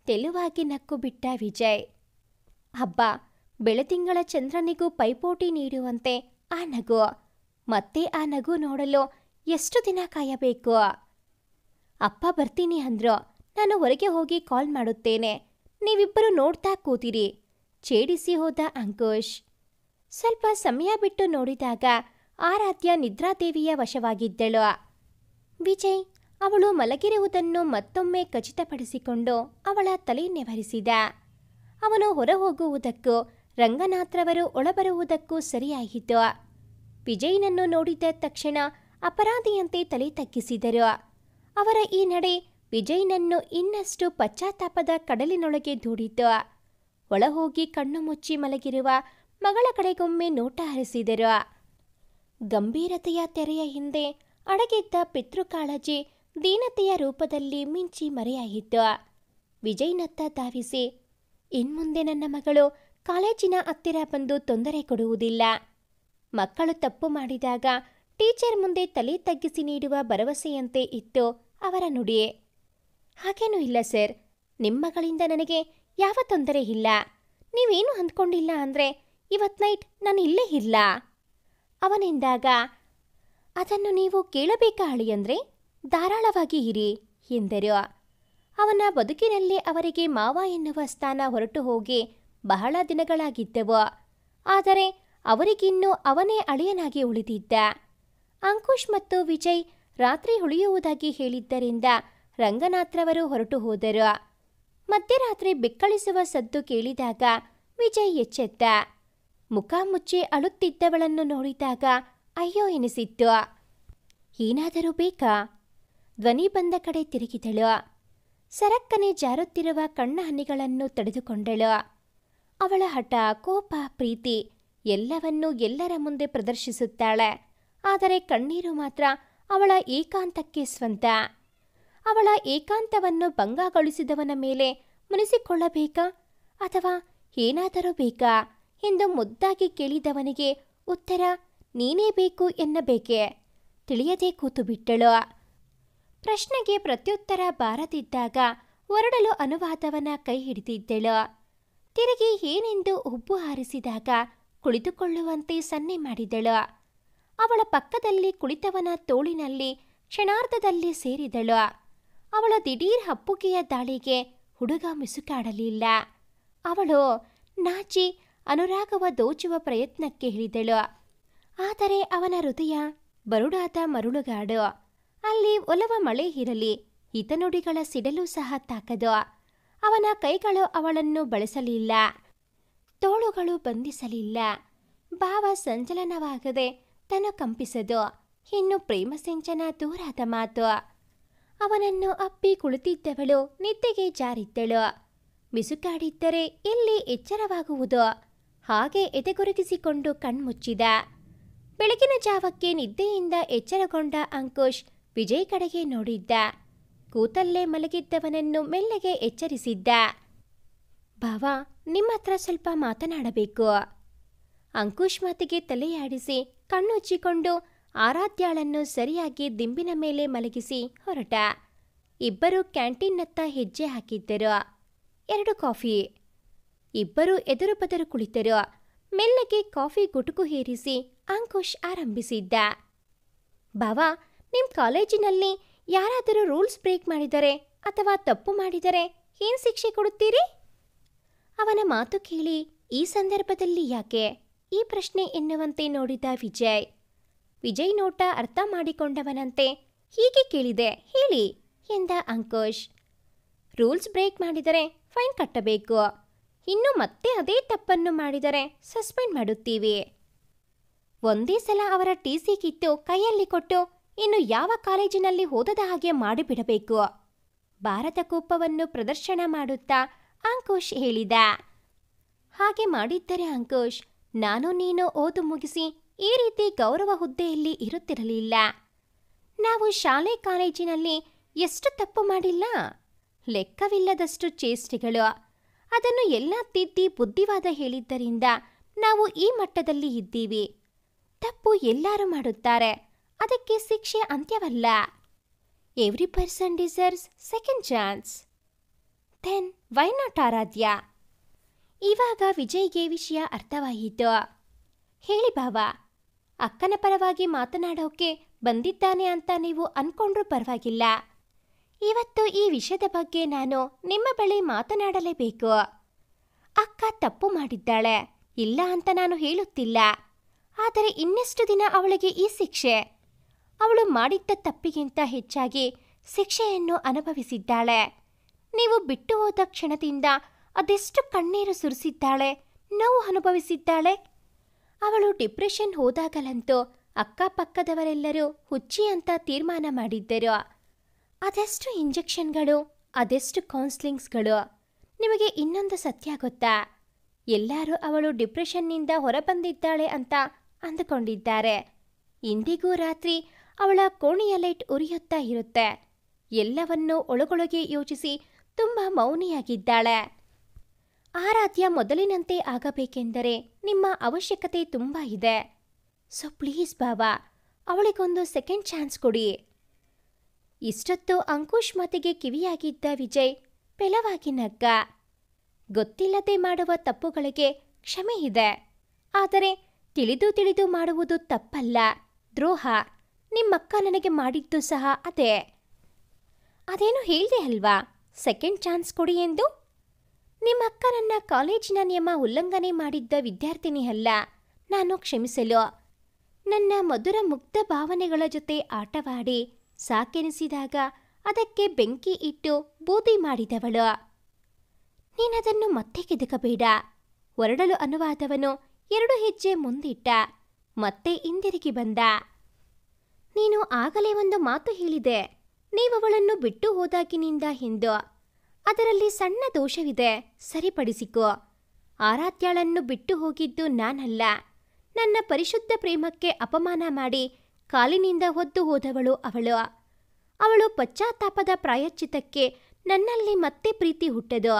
ತೆಲುವಾಗಿ ನಕ್ಕು ಬಿಟ್ಟ ವಿಜಯ್. ಹಬ್ಬ, ಬೆಳತಿಂಗಳ ಚಂದ್ರನಿಗೂ ಪೈಪೋಟಿ ನೀಡುವಂತೆ ಆ ನಗು. ಮತ್ತೆ ಆ ನಗು ನೋಡಲು ಎಷ್ಟು ದಿನ ಕಾಯಬೇಕು? ಅಪ್ಪ ಬರ್ತೀನಿ ಅಂದ್ರು. ನಾನು ಹೊರಗೆ ಹೋಗಿ ಕಾಲ್ ಮಾಡುತ್ತೇನೆ, ನೀವಿಬ್ಬರು ನೋಡ್ತಾ ಕೂತಿರಿ, ಛೇಡಿಸಿ ಹೋದ ಅಂಕುಶ್. ಸ್ವಲ್ಪ ಸಮಯ ಬಿಟ್ಟು ನೋಡಿದಾಗ ಆರಾಧ್ಯ ನಿದ್ರಾದೇವಿಯ ವಶವಾಗಿದ್ದಳು. ವಿಜಯ್ ಅವಳು ಮಲಗಿರುವುದನ್ನು ಮತ್ತೊಮ್ಮೆ ಖಚಿತಪಡಿಸಿಕೊಂಡು ಅವಳ ತಲೆ ನೆವರಿಸಿದ. ಅವನು ಹೊರ ಹೋಗುವುದಕ್ಕೂ ರಂಗನಾಥ್ರವರು ಒಳಬರುವುದಕ್ಕೂ ಸರಿಯಾಯಿತು. ವಿಜಯ್ನನ್ನು ನೋಡಿದ ತಕ್ಷಣ ಅಪರಾಧಿಯಂತೆ ತಲೆ ತಗ್ಗಿಸಿದರು. ಅವರ ಈ ನಡೆ ವಿಜಯ್ನನ್ನು ಇನ್ನಷ್ಟು ಪಶ್ಚಾತ್ತಾಪದ ಕಡಲಿನೊಳಗೆ ದೂಡಿತು. ಒಳಹೋಗಿ ಕಣ್ಣು ಮುಚ್ಚಿ ಮಲಗಿರುವ ಮಗಳ ಕಡೆಗೊಮ್ಮೆ ನೋಟ ಹರಿಸಿದರು. ಗಂಭೀರತೆಯ ತೆರೆಯ ಹಿಂದೆ ಅಡಗಿದ್ದ ಪಿತೃಕಾಳಜಿ ದೀನತೆಯ ರೂಪದಲ್ಲಿ ಮಿಂಚಿ ಮರೆಯಾಯಿತು. ವಿಜಯ್ನತ್ತ ಧಾವಿಸಿ, ಇನ್ಮುಂದೆ ನನ್ನ ಮಗಳು ಕಾಲೇಜಿನ ಹತ್ತಿರ ಬಂದು ತೊಂದರೆ ಕೊಡುವುದಿಲ್ಲ. ಮಕ್ಕಳು ತಪ್ಪು ಮಾಡಿದಾಗ ಟೀಚರ್ ಮುಂದೆ ತಲೆ ತಗ್ಗಿಸಿ ನೀಡುವ ಭರವಸೆಯಂತೆ ಇತ್ತು ಅವರ ನುಡಿ. ಹಾಗೇನೂ ಇಲ್ಲ ಸರ್, ನಿಮ್ಮ ಮಗಳಿಂದ ನನಗೆ ಯಾವ ತೊಂದರೆ ಇಲ್ಲ. ನೀವೇನು ಅಂದ್ಕೊಂಡಿಲ್ಲ ಅಂದರೆ ಇವತ್ತು ನೈಟ್ ನಾನು ಇಲ್ಲೇ ಇಲ್ಲ ಅವನೆಂದಾಗ, ಅದನ್ನು ನೀವು ಕೇಳಬೇಕಾ ಅಳಿಯಂದ್ರೆ? ಧಾರಾಳವಾಗಿ ಇರಿ ಎಂದರು. ಅವನ ಬದುಕಿನಲ್ಲಿ ಅವರಿಗೆ ಮಾವ ಎನ್ನುವ ಸ್ಥಾನ ಹೊರಟು ಹೋಗಿ ಬಹಳ ದಿನಗಳಾಗಿದ್ದವು. ಆದರೆ ಅವರಿಗಿನ್ನೂ ಅವನೇ ಅಳಿಯನಾಗಿ ಉಳಿದಿದ್ದ. ಅಂಕುಶ್ ಮತ್ತು ವಿಜಯ್ ರಾತ್ರಿ ಉಳಿಯುವುದಾಗಿ ಹೇಳಿದ್ದರಿಂದ ರಂಗನಾಥ್ರವರು ಹೊರಟು ಹೋದರು. ಮಧ್ಯರಾತ್ರಿ ಬೆಕ್ಕಳಿಸುವ ಸದ್ದು ಕೇಳಿದಾಗ ವಿಜಯ್ ಎಚ್ಚೆತ್ತ. ಮುಖ ಮುಚ್ಚಿ ಅಳುತ್ತಿದ್ದವಳನ್ನು ನೋಡಿದಾಗ ಅಯ್ಯೋ ಎನಿಸಿತ್ತು. ಏನಾದರೂ ಬೇಕಾ? ಧ್ವನಿ ಬಂದ ಕಡೆ ತಿರುಗಿದಳು. ಸರಕ್ಕನೆ ಜಾರುತ್ತಿರುವ ಕಣ್ಣ ಹನಿಗಳನ್ನು ತಡೆದುಕೊಂಡಳು. ಅವಳ ಹಠ, ಕೋಪ, ಪ್ರೀತಿ ಎಲ್ಲವನ್ನೂ ಎಲ್ಲರ ಮುಂದೆ ಪ್ರದರ್ಶಿಸುತ್ತಾಳೆ. ಆದರೆ ಕಣ್ಣೀರು ಮಾತ್ರ ಅವಳ ಏಕಾಂತಕ್ಕೆ ಸ್ವಂತ. ಅವಳ ಏಕಾಂತವನ್ನು ಭಂಗಗೊಳಿಸಿದವನ ಮೇಲೆ ಮುನಿಸಿಕೊಳ್ಳಬೇಕಾ ಅಥವಾ ಏನಾದರೂ ಬೇಕಾ ಎಂದು ಮುದ್ದಾಗಿ ಕೇಳಿದವನಿಗೆ ಉತ್ತರ ನೀನೇ ಬೇಕು ಎನ್ನಬೇಕೆ? ತಿಳಿಯದೇ ಕೂತು ಬಿಟ್ಟಳು. ಪ್ರಶ್ನೆಗೆ ಪ್ರತ್ಯುತ್ತರ ಬಾರದಿದ್ದಾಗ ಹೊರಡಲು ಅನುವಾದವನ ಕೈ ಹಿಡಿದಿದ್ದಳು. ತಿರುಗಿ ಏನೆಂದು ಹುಬ್ಬು ಹಾರಿಸಿದಾಗ ಕುಳಿತುಕೊಳ್ಳುವಂತೆ ಸನ್ನೆ ಮಾಡಿದಳು. ಅವಳ ಪಕ್ಕದಲ್ಲಿ ಕುಳಿತವನ ತೋಳಿನಲ್ಲಿ ಕ್ಷಣಾರ್ಧದಲ್ಲಿ ಸೇರಿದಳು. ಅವಳ ದಿಢೀರ್ ಅಪ್ಪುಗೆಯ ದಾಳಿಗೆ ಹುಡುಗ ಮಿಸುಕಾಡಲಿಲ್ಲ. ಅವಳು ನಾಚಿ ಅನುರಾಗವ ದೋಚುವ ಪ್ರಯತ್ನಕ್ಕೆ ಇಳಿದಳು. ಆದರೆ ಅವನ ಹೃದಯ ಬರುಡಾದ ಮರುಳುಗಾಡು. ಅಲ್ಲಿ ಒಲವ ಮಳೆ ಇರಲಿ, ಹಿತನುಡಿಗಳ ಸಿಡಲು ಸಹ ತಾಕದು. ಅವನ ಕೈಗಳು ಅವಳನ್ನು ಬಳಸಲಿಲ್ಲ, ತೋಳುಗಳು ಬಂಧಿಸಲಿಲ್ಲ. ಭಾವ ಸಂಚಲನವಾಗದೆ ತನು ಕಂಪಿಸದು. ಇನ್ನು ಪ್ರೇಮ ಸಿಂಚನ ದೂರಾದ ಮಾತು. ಅವನನ್ನು ಅಪ್ಪಿ ಕುಳಿತಿದ್ದವಳು ನಿದ್ದೆಗೆ ಜಾರಿದ್ದಳು. ಮಿಸುಕಾಡಿದ್ದರೆ ಎಲ್ಲಿ ಎಚ್ಚರವಾಗುವುದು? ಹಾಗೆ ಎದೆಗೊರಗಿಸಿಕೊಂಡು ಕಣ್ಮುಚ್ಚಿದ. ಬೆಳಗಿನ ಜಾವಕ್ಕೆ ನಿದ್ದೆಯಿಂದ ಎಚ್ಚರಗೊಂಡ ಅಂಕುಶ್ ವಿಜಯ್ ಕಡೆಗೆ ನೋಡಿದ್ದ. ಕೂತಲ್ಲೇ ಮಲಗಿದ್ದವನನ್ನು ಮೆಲ್ಲಗೆ ಎಚ್ಚರಿಸಿದ್ದ. ಭಾವ, ನಿಮ್ಮ ಹತ್ರ ಸ್ವಲ್ಪ ಮಾತನಾಡಬೇಕು. ಅಂಕುಶ್ ಮಾತಿಗೆ ತಲೆಯಾಡಿಸಿ ಕಣ್ಣುಚ್ಚಿಕೊಂಡು ಆರಾಧ್ಯಾಳನ್ನು ಸರಿಯಾಗಿ ದಿಂಬಿನ ಮೇಲೆ ಮಲಗಿಸಿ ಹೊರಟ. ಇಬ್ಬರು ಕ್ಯಾಂಟೀನ್ನತ್ತ ಹೆಜ್ಜೆ ಹಾಕಿದ್ದರು. 2 ಕಾಫಿ. ಇಬ್ಬರೂ ಎದುರು ಬದರು ಕುಳಿತರು. ಮೆಲ್ಲಗೆ ಕಾಫಿ ಗುಟುಕು ಹೇರಿಸಿ ಅಂಕುಶ್ ಆರಂಭಿಸಿದ್ದ. ಭಾವ, ನಿಮ್ಮ ಕಾಲೇಜಿನಲ್ಲಿ ಯಾರಾದರೂ ರೂಲ್ಸ್ ಬ್ರೇಕ್ ಮಾಡಿದರೆ ಅಥವಾ ತಪ್ಪು ಮಾಡಿದರೆ ಏನು ಶಿಕ್ಷೆ ಕೊಡುತ್ತೀರಿ? ಅವನ ಮಾತು ಕೇಳಿ ಈ ಸಂದರ್ಭದಲ್ಲಿ ಯಾಕೆ ಈ ಪ್ರಶ್ನೆ ಎನ್ನುವಂತೆ ನೋಡಿದ ವಿಜಯ್ ನೋಟ ಅರ್ಥ ಮಾಡಿಕೊಂಡವನಂತೆ ಹೀಗೆ ಕೇಳಿದೆ ಹೇಳಿ ಎಂದ ಅಂಕುಶ್. ರೂಲ್ಸ್ ಬ್ರೇಕ್ ಮಾಡಿದರೆ ಫೈನ್ ಕಟ್ಟಬೇಕು. ಇನ್ನು ಮತ್ತೆ ಅದೇ ತಪ್ಪನ್ನು ಮಾಡಿದರೆ ಸಸ್ಪೆಂಡ್ ಮಾಡುತ್ತೀವಿ. ಒಂದೇ ಸಲ ಅವರ ಟಿಸಿ ಕಿತ್ತು ಕೈಯಲ್ಲಿ ಕೊಟ್ಟು ಇನ್ನು ಯಾವ ಕಾಲೇಜಿನಲ್ಲಿ ಓದದ ಹಾಗೆ ಮಾಡಿಬಿಡಬೇಕು. ಭಾರತ ಕೋಪವನ್ನು ಪ್ರದರ್ಶನ ಮಾಡುತ್ತಾ ಅಂಕುಶ್ ಹೇಳಿದ. ಹಾಗೆ ಮಾಡಿದ್ದರೆ ಅಂಕುಶ್, ನಾನು ನೀನು ಓದು ಮುಗಿಸಿ ಈ ರೀತಿ ಗೌರವ ಹುದ್ದೆಯಲ್ಲಿ ಇರುತ್ತಿರಲಿಲ್ಲ. ನಾವು ಶಾಲೆ ಕಾಲೇಜಿನಲ್ಲಿ ಎಷ್ಟು ತಪ್ಪು ಮಾಡಿಲ್ಲ, ಲೆಕ್ಕವಿಲ್ಲದಷ್ಟು ಚೇಷ್ಟೆಗಳು. ಅದನ್ನು ಎಲ್ಲ ತಿದ್ದಿ ಬುದ್ಧಿವಾದ ಹೇಳಿದ್ದರಿಂದ ನಾವು ಈ ಮಟ್ಟದಲ್ಲಿ ಇದ್ದೀವಿ. ತಪ್ಪು ಎಲ್ಲರೂ ಮಾಡುತ್ತಾರೆ, ಅದಕ್ಕೆ ಶಿಕ್ಷೆ ಅಂತ್ಯವಲ್ಲ. Every person deserves second chance. Then why not Aradhya? ಇವಾಗ ವಿಜಯ್ಗೆ ವಿಷಯ ಅರ್ಥವಾಯಿತು. ಹೇಳಿ ಬಾವ, ಅಕ್ಕನ ಪರವಾಗಿ ಮಾತನಾಡೋಕೆ ಬಂದಿದ್ದಾನೆ ಅಂತ ನೀವು ಅನ್ಕೊಂಡ್ರೂ ಪರವಾಗಿಲ್ಲ. ಇವತ್ತು ಈ ವಿಷಯದ ಬಗ್ಗೆ ನಾನು ನಿಮ್ಮ ಬಳಿ ಮಾತನಾಡಲೇಬೇಕು. ಅಕ್ಕ ತಪ್ಪು ಮಾಡಿದ್ದಾಳೆ, ಇಲ್ಲ ಅಂತ ನಾನು ಹೇಳುತ್ತಿಲ್ಲ. ಆದರೆ ಇನ್ನೆಷ್ಟು ದಿನ ಅವಳಿಗೆ ಈ ಶಿಕ್ಷೆ? ಅವಳು ಮಾಡಿದ್ದ ತಪ್ಪಿಗಿಂತ ಹೆಚ್ಚಾಗಿ ಶಿಕ್ಷೆಯನ್ನು ಅನುಭವಿಸಿದ್ದಾಳೆ. ನೀವು ಬಿಟ್ಟು ಹೋದ ಕ್ಷಣದಿಂದ ಅದೆಷ್ಟು ಕಣ್ಣೀರು ಸುರಿಸಿದ್ದಾಳೆ, ನೋವು ಅನುಭವಿಸಿದ್ದಾಳೆ. ಅವಳು ಡಿಪ್ರೆಷನ್ ಹೋದಾಗಲಂತೂ ಅಕ್ಕಪಕ್ಕದವರೆಲ್ಲರೂ ಹುಚ್ಚಿ ಅಂತ ತೀರ್ಮಾನ ಮಾಡಿದ್ದರು. ಅದೆಷ್ಟು ಇಂಜೆಕ್ಷನ್ಗಳು, ಅದೆಷ್ಟು ಕೌನ್ಸಿಲಿಂಗ್ಸ್ಗಳು. ನಿಮಗೆ ಇನ್ನೊಂದು ಸತ್ಯ ಗೊತ್ತಾ? ಎಲ್ಲರೂ ಅವಳು ಡಿಪ್ರೆಷನ್ನಿಂದ ಹೊರಬಂದಿದ್ದಾಳೆ ಅಂತ ಅಂದುಕೊಂಡಿದ್ದಾರೆ. ಇಂದಿಗೂ ರಾತ್ರಿ ಅವಳ ಕೋಣೆಯ ಲೈಟ್ ಉರಿಯುತ್ತಾ ಇರುತ್ತೆ. ಎಲ್ಲವನ್ನೂ ಒಳಗೊಳಗೆ ಯೋಚಿಸಿ ತುಂಬ ಮೌನಿಯಾಗಿದ್ದಾಳೆ. ಆರಾಧ್ಯ ಮೊದಲಿನಂತೆ ಆಗಬೇಕೆಂದರೆ ನಿಮ್ಮ ಅವಶ್ಯಕತೆ ತುಂಬ ಇದೆ. ಸೊ ಪ್ಲೀಸ್ ಬಾಬಾ, ಅವಳಿಗೊಂದು ಸೆಕೆಂಡ್ ಚಾನ್ಸ್ ಕೊಡಿ. ಇಷ್ಟೊತ್ತು ಅಂಕುಶ್ ಮಾತಿಗೆ ಕಿವಿಯಾಗಿದ್ದ ವಿಜಯ್ ಪೆಲವಾಗಿ ನಗ್ಗ. ಗೊತ್ತಿಲ್ಲದೆ ಮಾಡುವ ತಪ್ಪುಗಳಿಗೆ ಕ್ಷಮೆ ಇದೆ, ಆದರೆ ತಿಳಿದು ತಿಳಿದು ಮಾಡುವುದು ತಪ್ಪಲ್ಲ, ದ್ರೋಹ. ನಿಮ್ಮಕ್ಕ ನನಗೆ ಮಾಡಿದ್ದು ಸಹ ಅದೇ. ಅದೇನು ಹೇಳಿದೆ ಅಲ್ವಾ, ಸೆಕೆಂಡ್ ಚಾನ್ಸ್ ಕೊಡಿ ಎಂದು? ನಿಮ್ಮಕ್ಕ ನನ್ನ ಕಾಲೇಜಿನ ನಿಯಮ ಉಲ್ಲಂಘನೆ ಮಾಡಿದ್ದ ವಿದ್ಯಾರ್ಥಿನಿ ಅಲ್ಲ, ನಾನು ಕ್ಷಮಿಸಲು. ನನ್ನ ಮಧುರ ಮುಗ್ಧ ಭಾವನೆಗಳ ಜೊತೆ ಆಟವಾಡಿ ಸಾಕೆನಿಸಿದಾಗ ಅದಕ್ಕೆ ಬೆಂಕಿ ಇಟ್ಟು ಬೂದಿ ಮಾಡಿದವಳು. ನೀನದನ್ನು ಮತ್ತೆ ಕೆದಕಬೇಡ. ಹೊರಡಲು ಅನುವಾದವನು 2 ಹೆಜ್ಜೆ ಮುಂದಿಟ್ಟ, ಮತ್ತೆ ಹಿಂದಿರುಗಿ ಬಂದ. ನೀನು ಆಗಲೇ ಒಂದು ಮಾತು ಹೇಳಿದೆ, ನೀವವಳನ್ನು ಬಿಟ್ಟು ಹೋದಾಗಿನಿಂದ ಎಂದು. ಅದರಲ್ಲಿ ಸಣ್ಣ ದೋಷವಿದೆ, ಸರಿಪಡಿಸಿಕೋ. ಆರಾಧ್ಯಾಳನ್ನು ಬಿಟ್ಟು ಹೋಗಿದ್ದು ನಾನಲ್ಲ. ನನ್ನ ಪರಿಶುದ್ಧ ಪ್ರೇಮಕ್ಕೆ ಅಪಮಾನ ಮಾಡಿ ಕಾಲಿನಿಂದ ಹೊದ್ದು ಹೋದವಳು ಅವಳು. ಅವಳು ಪಶ್ಚಾತ್ತಾಪದ ಪ್ರಾಯಶ್ಚಿತ್ತಕ್ಕೆ ನನ್ನಲ್ಲಿ ಮತ್ತೆ ಪ್ರೀತಿ ಹುಟ್ಟದು.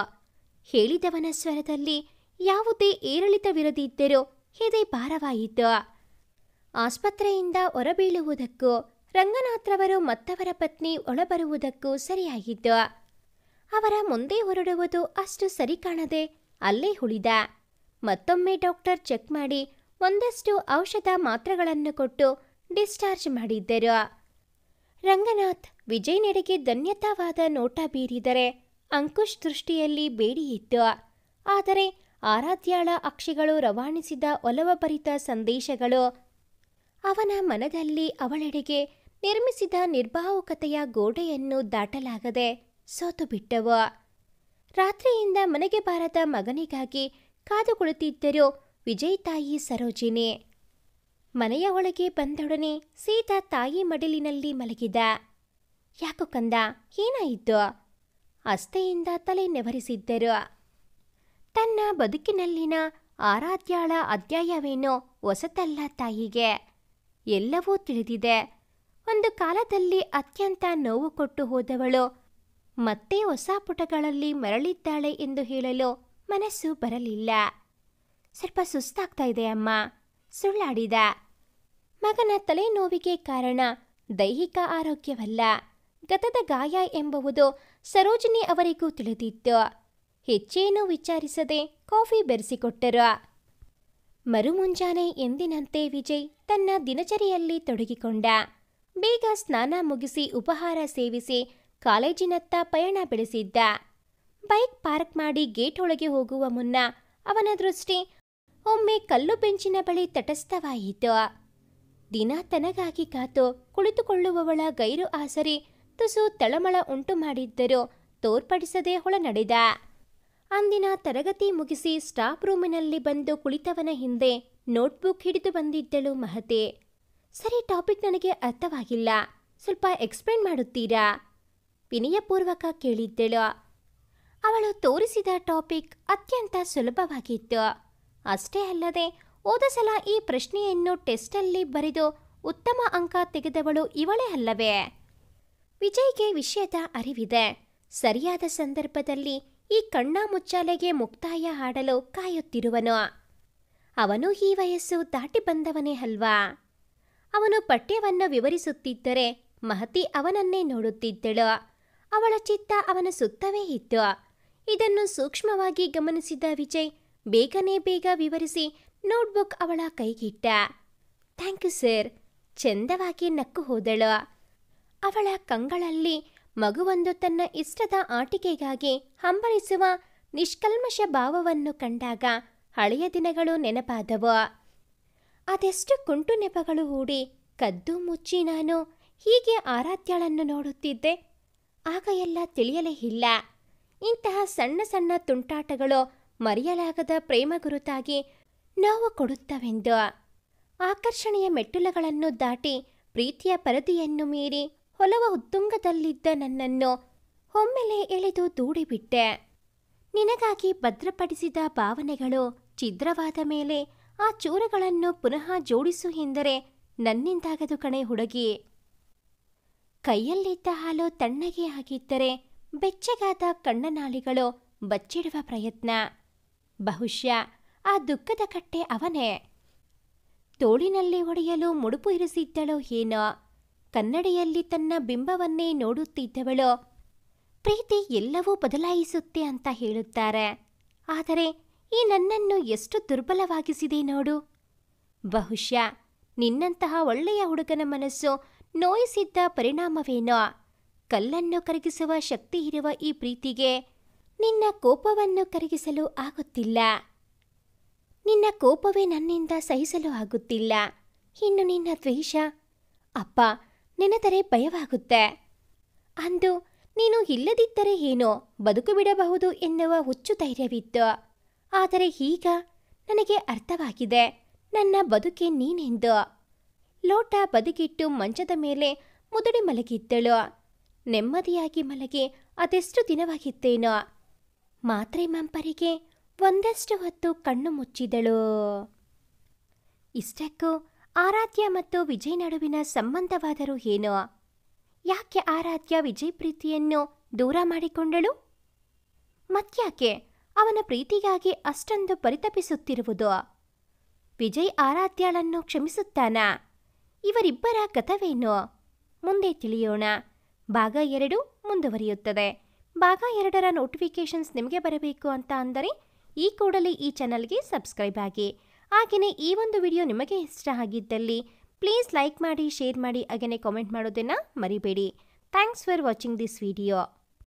ಹೇಳಿದವನ ಸ್ವರದಲ್ಲಿ ಯಾವುದೇ ಏರಿಳಿತವಿರದಿದ್ದರೂ ಎದೆ ಭಾರವಾಯಿತು. ಆಸ್ಪತ್ರೆಯಿಂದ ಹೊರಬೀಳುವುದಕ್ಕೂ ರಂಗನಾಥ್ರವರು ಮತ್ತವರ ಪತ್ನಿ ಒಳಬರುವುದಕ್ಕೂ ಸರಿಯಾಗಿತ್ತು. ಅವರ ಮುಂದೆ ಹೊರಡುವುದು ಅಷ್ಟು ಸರಿ ಕಾಣದೆ ಅಲ್ಲೇ ಉಳಿದ. ಮತ್ತೊಮ್ಮೆ ಡಾಕ್ಟರ್ ಚೆಕ್ ಮಾಡಿ ಒಂದಷ್ಟು ಔಷಧ ಮಾತ್ರೆಗಳನ್ನು ಕೊಟ್ಟು ಡಿಸ್ಚಾರ್ಜ್ ಮಾಡಿದ್ದರು. ರಂಗನಾಥ್ ವಿಜಯ್ ನೆಡೆಗೆ ಧನ್ಯತಾವಾದ ನೋಟ ಬೀರಿದರೆ ಅಂಕುಶ್ ದೃಷ್ಟಿಯಲ್ಲಿ ಬೇಡಿಯಿತ್ತು. ಆದರೆ ಆರಾಧ್ಯಾಳ ಅಕ್ಷಿಗಳು ರವಾನಿಸಿದ ಒಲವಭರಿತ ಸಂದೇಶಗಳು ಅವನ ಮನದಲ್ಲಿ ಅವಳೆಡೆಗೆ ನಿರ್ಮಿಸಿದ ನಿರ್ಭಾವುಕತೆಯ ಗೋಡೆಯನ್ನು ದಾಟಲಾಗದೆ ಸೋತು ಬಿಟ್ಟವು. ರಾತ್ರಿಯಿಂದ ಮನೆಗೆ ಬಾರದ ಮಗನಿಗಾಗಿ ಕಾದು ಕುಳಿತಿದ್ದರು ವಿಜಯ್ ತಾಯಿ ಸರೋಜಿನಿ. ಮನೆಯ ಒಳಗೆ ಬಂದೊಡನೆ ಸೀತಾ ತಾಯಿ ಮಡಿಲಿನಲ್ಲಿ ಮಲಗಿದ. ಯಾಕೋ ಕಂದ, ಏನಾಯಿತು? ಅಸ್ತೆಯಿಂದ ತಲೆ ನೆವರಿಸಿದ್ದರು. ತನ್ನ ಬದುಕಿನಲ್ಲಿನ ಆರಾಧ್ಯಾಳ ಅಧ್ಯಾಯವೇನೋ ಹೊಸತಲ್ಲ ತಾಯಿಗೆ. ಎಲ್ಲವೂ ತಿಳಿದಿದೆ. ಒಂದು ಕಾಲದಲ್ಲಿ ಅತ್ಯಂತ ನೋವು ಕೊಟ್ಟು ಹೋದವಳು ಮತ್ತೆ ಹೊಸ ಪುಟಗಳಲ್ಲಿ ಮರಳಿದ್ದಾಳೆ ಎಂದು ಹೇಳಲು ಮನಸ್ಸು ಬರಲಿಲ್ಲ. ಸ್ವಲ್ಪ ಸುಸ್ತಾಗ್ತಾ ಇದೆ ಅಮ್ಮ, ಸುಳ್ಳಾಡಿದ. ಮಗನ ತಲೆನೋವಿಗೆ ಕಾರಣ ದೈಹಿಕ ಆರೋಗ್ಯವಲ್ಲ, ಗತದ ಗಾಯ ಎಂಬುವುದು ಸರೋಜಿನಿ ಅವರಿಗೂ ತಿಳಿದಿತ್ತು. ಹೆಚ್ಚೇನೂ ವಿಚಾರಿಸದೆ ಕಾಫಿ ಬೆರೆಸಿಕೊಟ್ಟರು. ಮರುಮುಂಜಾನೆ ಎಂದಿನಂತೆ ವಿಜಯ್ ತನ್ನ ದಿನಚರಿಯಲ್ಲಿ ತೊಡಗಿಕೊಂಡ. ಬೇಗ ಸ್ನಾನ ಮುಗಿಸಿ ಉಪಹಾರ ಸೇವಿಸಿ ಕಾಲೇಜಿನತ್ತ ಪಯಣ ಬೆಳೆಸಿದ್ದ. ಬೈಕ್ ಪಾರ್ಕ್ ಮಾಡಿ ಗೇಟ್ ಒಳಗೆ ಹೋಗುವ ಮುನ್ನ ಅವನ ದೃಷ್ಟಿ ಒಮ್ಮೆ ಕಲ್ಲು ಬೆಂಚಿನ ಬಳಿ ತಟಸ್ಥವಾಯಿತು. ದಿನ ತನಗಾಗಿ ಕಾತು ಕುಳಿತುಕೊಳ್ಳುವವಳ ಗೈರು ಆಸರಿ ತುಸು ತಳಮಳ ಉಂಟು ಮಾಡಿದ್ದರೂ ತೋರ್ಪಡಿಸದೆ ಹೊಳ ನಡೆದ. ಅಂದಿನ ತರಗತಿ ಮುಗಿಸಿ ಸ್ಟಾಫ್ ರೂಮಿನಲ್ಲಿ ಬಂದು ಕುಳಿತವನ ಹಿಂದೆ ನೋಟ್ಬುಕ್ ಹಿಡಿದು ಬಂದಿದ್ದಳು ಮಹತಿ. ಸರಿ, ಟಾಪಿಕ್ ನನಗೆ ಅರ್ಥವಾಗಿಲ್ಲ, ಸ್ವಲ್ಪ ಎಕ್ಸ್ಪ್ಲೇನ್ ಮಾಡುತ್ತೀರಾ? ವಿನಯಪೂರ್ವಕ ಕೇಳಿದ್ದಳು. ಅವಳು ತೋರಿಸಿದ ಟಾಪಿಕ್ ಅತ್ಯಂತ ಸುಲಭವಾಗಿತ್ತು. ಅಷ್ಟೇ ಅಲ್ಲದೆ ಹೋದ ಸಲ ಈ ಪ್ರಶ್ನೆಯನ್ನು ಟೆಸ್ಟಲ್ಲಿ ಬರೆದು ಉತ್ತಮ ಅಂಕ ತೆಗೆದವಳು ಇವಳೇ ಅಲ್ಲವೇ? ವಿಜಯ್ಗೆ ವಿಷಯದ ಅರಿವಿದೆ. ಸರಿಯಾದ ಸಂದರ್ಭದಲ್ಲಿ ಈ ಕಣ್ಣ ಮುಚ್ಚಾಲೆಗೆ ಮುಕ್ತಾಯ ಹಾಡಲು ಕಾಯುತ್ತಿರುವನು. ಅವನು ಈ ವಯಸ್ಸು ದಾಟಿ ಬಂದವನೇ ಅಲ್ವಾ? ಅವನು ಪಠ್ಯವನ್ನು ವಿವರಿಸುತ್ತಿದ್ದರೆ ಮಹತಿ ಅವನನ್ನೇ ನೋಡುತ್ತಿದ್ದಳು. ಅವಳ ಚಿತ್ತ ಅವನ ಸುತ್ತವೇ ಇತ್ತು. ಇದನ್ನು ಸೂಕ್ಷ್ಮವಾಗಿ ಗಮನಿಸಿದ ವಿಜಯ್ ಬೇಗ ವಿವರಿಸಿ ನೋಟ್ಬುಕ್ ಅವಳ ಕೈಗಿಟ್ಟ. Thank you sir. ಚೆಂದವಾಗಿ ನಕ್ಕು ಹೋದಳು. ಅವಳ ಕಂಗಳಲ್ಲಿ ಮಗುವೊಂದು ತನ್ನ ಇಷ್ಟದ ಆಟಿಕೆಗಾಗಿ ಹಂಬಲಿಸುವ ನಿಷ್ಕಲ್ಮಶ ಭಾವವನ್ನು ಕಂಡಾಗ ಹಳೆಯ ದಿನಗಳು ನೆನಪಾದವು. ಅದೆಷ್ಟು ಕುಂಟು ನೆಪಗಳು ಹೂಡಿ ಕದ್ದು ಮುಚ್ಚಿ ನಾನು ಹೀಗೆ ಆರಾಧ್ಯಳನ್ನು ನೋಡುತ್ತಿದ್ದೆ. ಆಗ ಎಲ್ಲ ತಿಳಿಯಲೇ ಇಲ್ಲ. ಇಂತಹ ಸಣ್ಣ ಸಣ್ಣ ತುಂಟಾಟಗಳು ಮರೆಯಲಾಗದ ಪ್ರೇಮ ಗುರುತಾಗಿ ನೋವು ಕೊಡುತ್ತವೆಂದು. ಆಕರ್ಷಣೆಯ ಮೆಟ್ಟುಲಗಳನ್ನು ದಾಟಿ ಪ್ರೀತಿಯ ಪರದಿಯನ್ನು ಮೀರಿ ಹೊಲವ ಉತ್ತುಂಗದಲ್ಲಿದ್ದ ನನ್ನನ್ನು ಒಮ್ಮೆಲೆ ಎಳೆದು ದೂಡಿಬಿಟ್ಟೆ. ನಿನಗಾಗಿ ಭದ್ರಪಡಿಸಿದ ಭಾವನೆಗಳು ಛಿದ್ರವಾದ ಮೇಲೆ ಆ ಚೂರುಗಳನ್ನು ಪುನಃ ಜೋಡಿಸು ಎಂದರೆ ನನ್ನಿಂದಾಗದು ಕಣೆ ಹುಡುಗಿ. ಕೈಯಲ್ಲಿದ್ದ ಹಾಲು ತಣ್ಣಗೆ ಆಗಿದ್ದರೆ ಬೆಚ್ಚಗಾದ ಕಣ್ಣನಾಳಿಗಳು ಬಚ್ಚಿಡುವ ಪ್ರಯತ್ನ. ಬಹುಶಃ ಆ ದುಃಖದ ಕಟ್ಟೆ ಅವನೇ. ತೋಳಿನಲ್ಲಿ ಹೊಡೆಯಲು ಮುಡುಪು ಇರಿಸಿದ್ದಳೋ ಏನೋ. ಕನ್ನಡಿಯಲ್ಲಿ ತನ್ನ ಬಿಂಬವನ್ನೇ ನೋಡುತ್ತಿದ್ದವಳು. ಪ್ರೀತಿ ಎಲ್ಲವೂ ಬದಲಾಯಿಸುತ್ತೆ ಅಂತ ಹೇಳುತ್ತಾರೆ. ಆದರೆ ಈ ನನ್ನನ್ನು ಎಷ್ಟು ದುರ್ಬಲವಾಗಿಸಿದೆ ನೋಡು. ಬಹುಶಃ ನಿನ್ನಂತಹ ಒಳ್ಳೆಯ ಹುಡುಗನ ಮನಸ್ಸು ನೋಯಿಸಿದ್ದ ಪರಿಣಾಮವೇನೋ. ಕಲ್ಲನ್ನು ಕರಗಿಸುವ ಶಕ್ತಿ ಇರುವ ಈ ಪ್ರೀತಿಗೆ ನಿನ್ನ ಕೋಪವನ್ನು ಕರಗಿಸಲು ಆಗುತ್ತಿಲ್ಲ. ನಿನ್ನ ಕೋಪವೇ ನನ್ನಿಂದ ಸಹಿಸಲು ಆಗುತ್ತಿಲ್ಲ. ಇನ್ನು ನಿನ್ನ ದ್ವೇಷ ಅಪ್ಪ ನೆನೆದರೆ ಭಯವಾಗುತ್ತೆ. ಅಂದು ನೀನು ಇಲ್ಲದಿದ್ದರೆ ಏನೋ ಬದುಕು ಬಿಡಬಹುದು ಎನ್ನುವ ಹುಚ್ಚು ಧೈರ್ಯವಿತ್ತು. ಆದರೆ ಈಗ ನನಗೆ ಅರ್ಥವಾಗಿದೆ ನನ್ನ ಬದುಕೆ ನೀನೆಂದು. ಲೋಟ ಬದಿಗಿಟ್ಟು ಮಂಚದ ಮೇಲೆ ಮುದುಡಿ ಮಲಗಿದ್ದಳು. ನೆಮ್ಮದಿಯಾಗಿ ಮಲಗಿ ಅದೆಷ್ಟು ದಿನವಾಗಿತ್ತೇನೋ. ಮಾತ್ರೆ ಮಂಪರಿಗೆ ಒಂದಷ್ಟು ಹೊತ್ತು ಕಣ್ಣು ಮುಚ್ಚಿದಳು. ಇಷ್ಟಕ್ಕೂ ಆರಾಧ್ಯ ಮತ್ತು ವಿಜಯ್ ನಡುವಿನ ಸಂಬಂಧವಾದರೂ ಏನೋ. ಯಾಕೆ ಆರಾಧ್ಯ ವಿಜಯ್ ಪ್ರೀತಿಯನ್ನು ದೂರ ಮಾಡಿಕೊಂಡಳು? ಮತ್ಯಾಕೆ ಅವನ ಪ್ರೀತಿಗಾಗಿ ಅಷ್ಟೊಂದು ಪರಿತಪಿಸುತ್ತಿರುವುದು? ವಿಜಯ್ ಆರಾಧ್ಯಳನ್ನು ಕ್ಷಮಿಸುತ್ತಾನಾ? ಇವರಿಬ್ಬರ ಕಥವೇನು? ಮುಂದೆ ತಿಳಿಯೋಣ. ಭಾಗ 2 ಮುಂದುವರಿಯುತ್ತದೆ. ಭಾಗ 2ರ ನೋಟಿಫಿಕೇಷನ್ಸ್ ನಿಮಗೆ ಬರಬೇಕು ಅಂತ ಅಂದರೆ ಈ ಕೂಡಲೇ ಈ ಚಾನಲ್ಗೆ ಸಬ್ಸ್ಕ್ರೈಬ್ ಆಗಿ. ಹಾಗೆಯೇ ಈ ಒಂದು ವಿಡಿಯೋ ನಿಮಗೆ ಇಷ್ಟ ಆಗಿದ್ದಲ್ಲಿ ಪ್ಲೀಸ್ ಲೈಕ್ ಮಾಡಿ, ಶೇರ್ ಮಾಡಿ, ಹಾಗೆಯೇ ಕಾಮೆಂಟ್ ಮಾಡೋದನ್ನು ಮರಿಬೇಡಿ. Thanks for watching this video.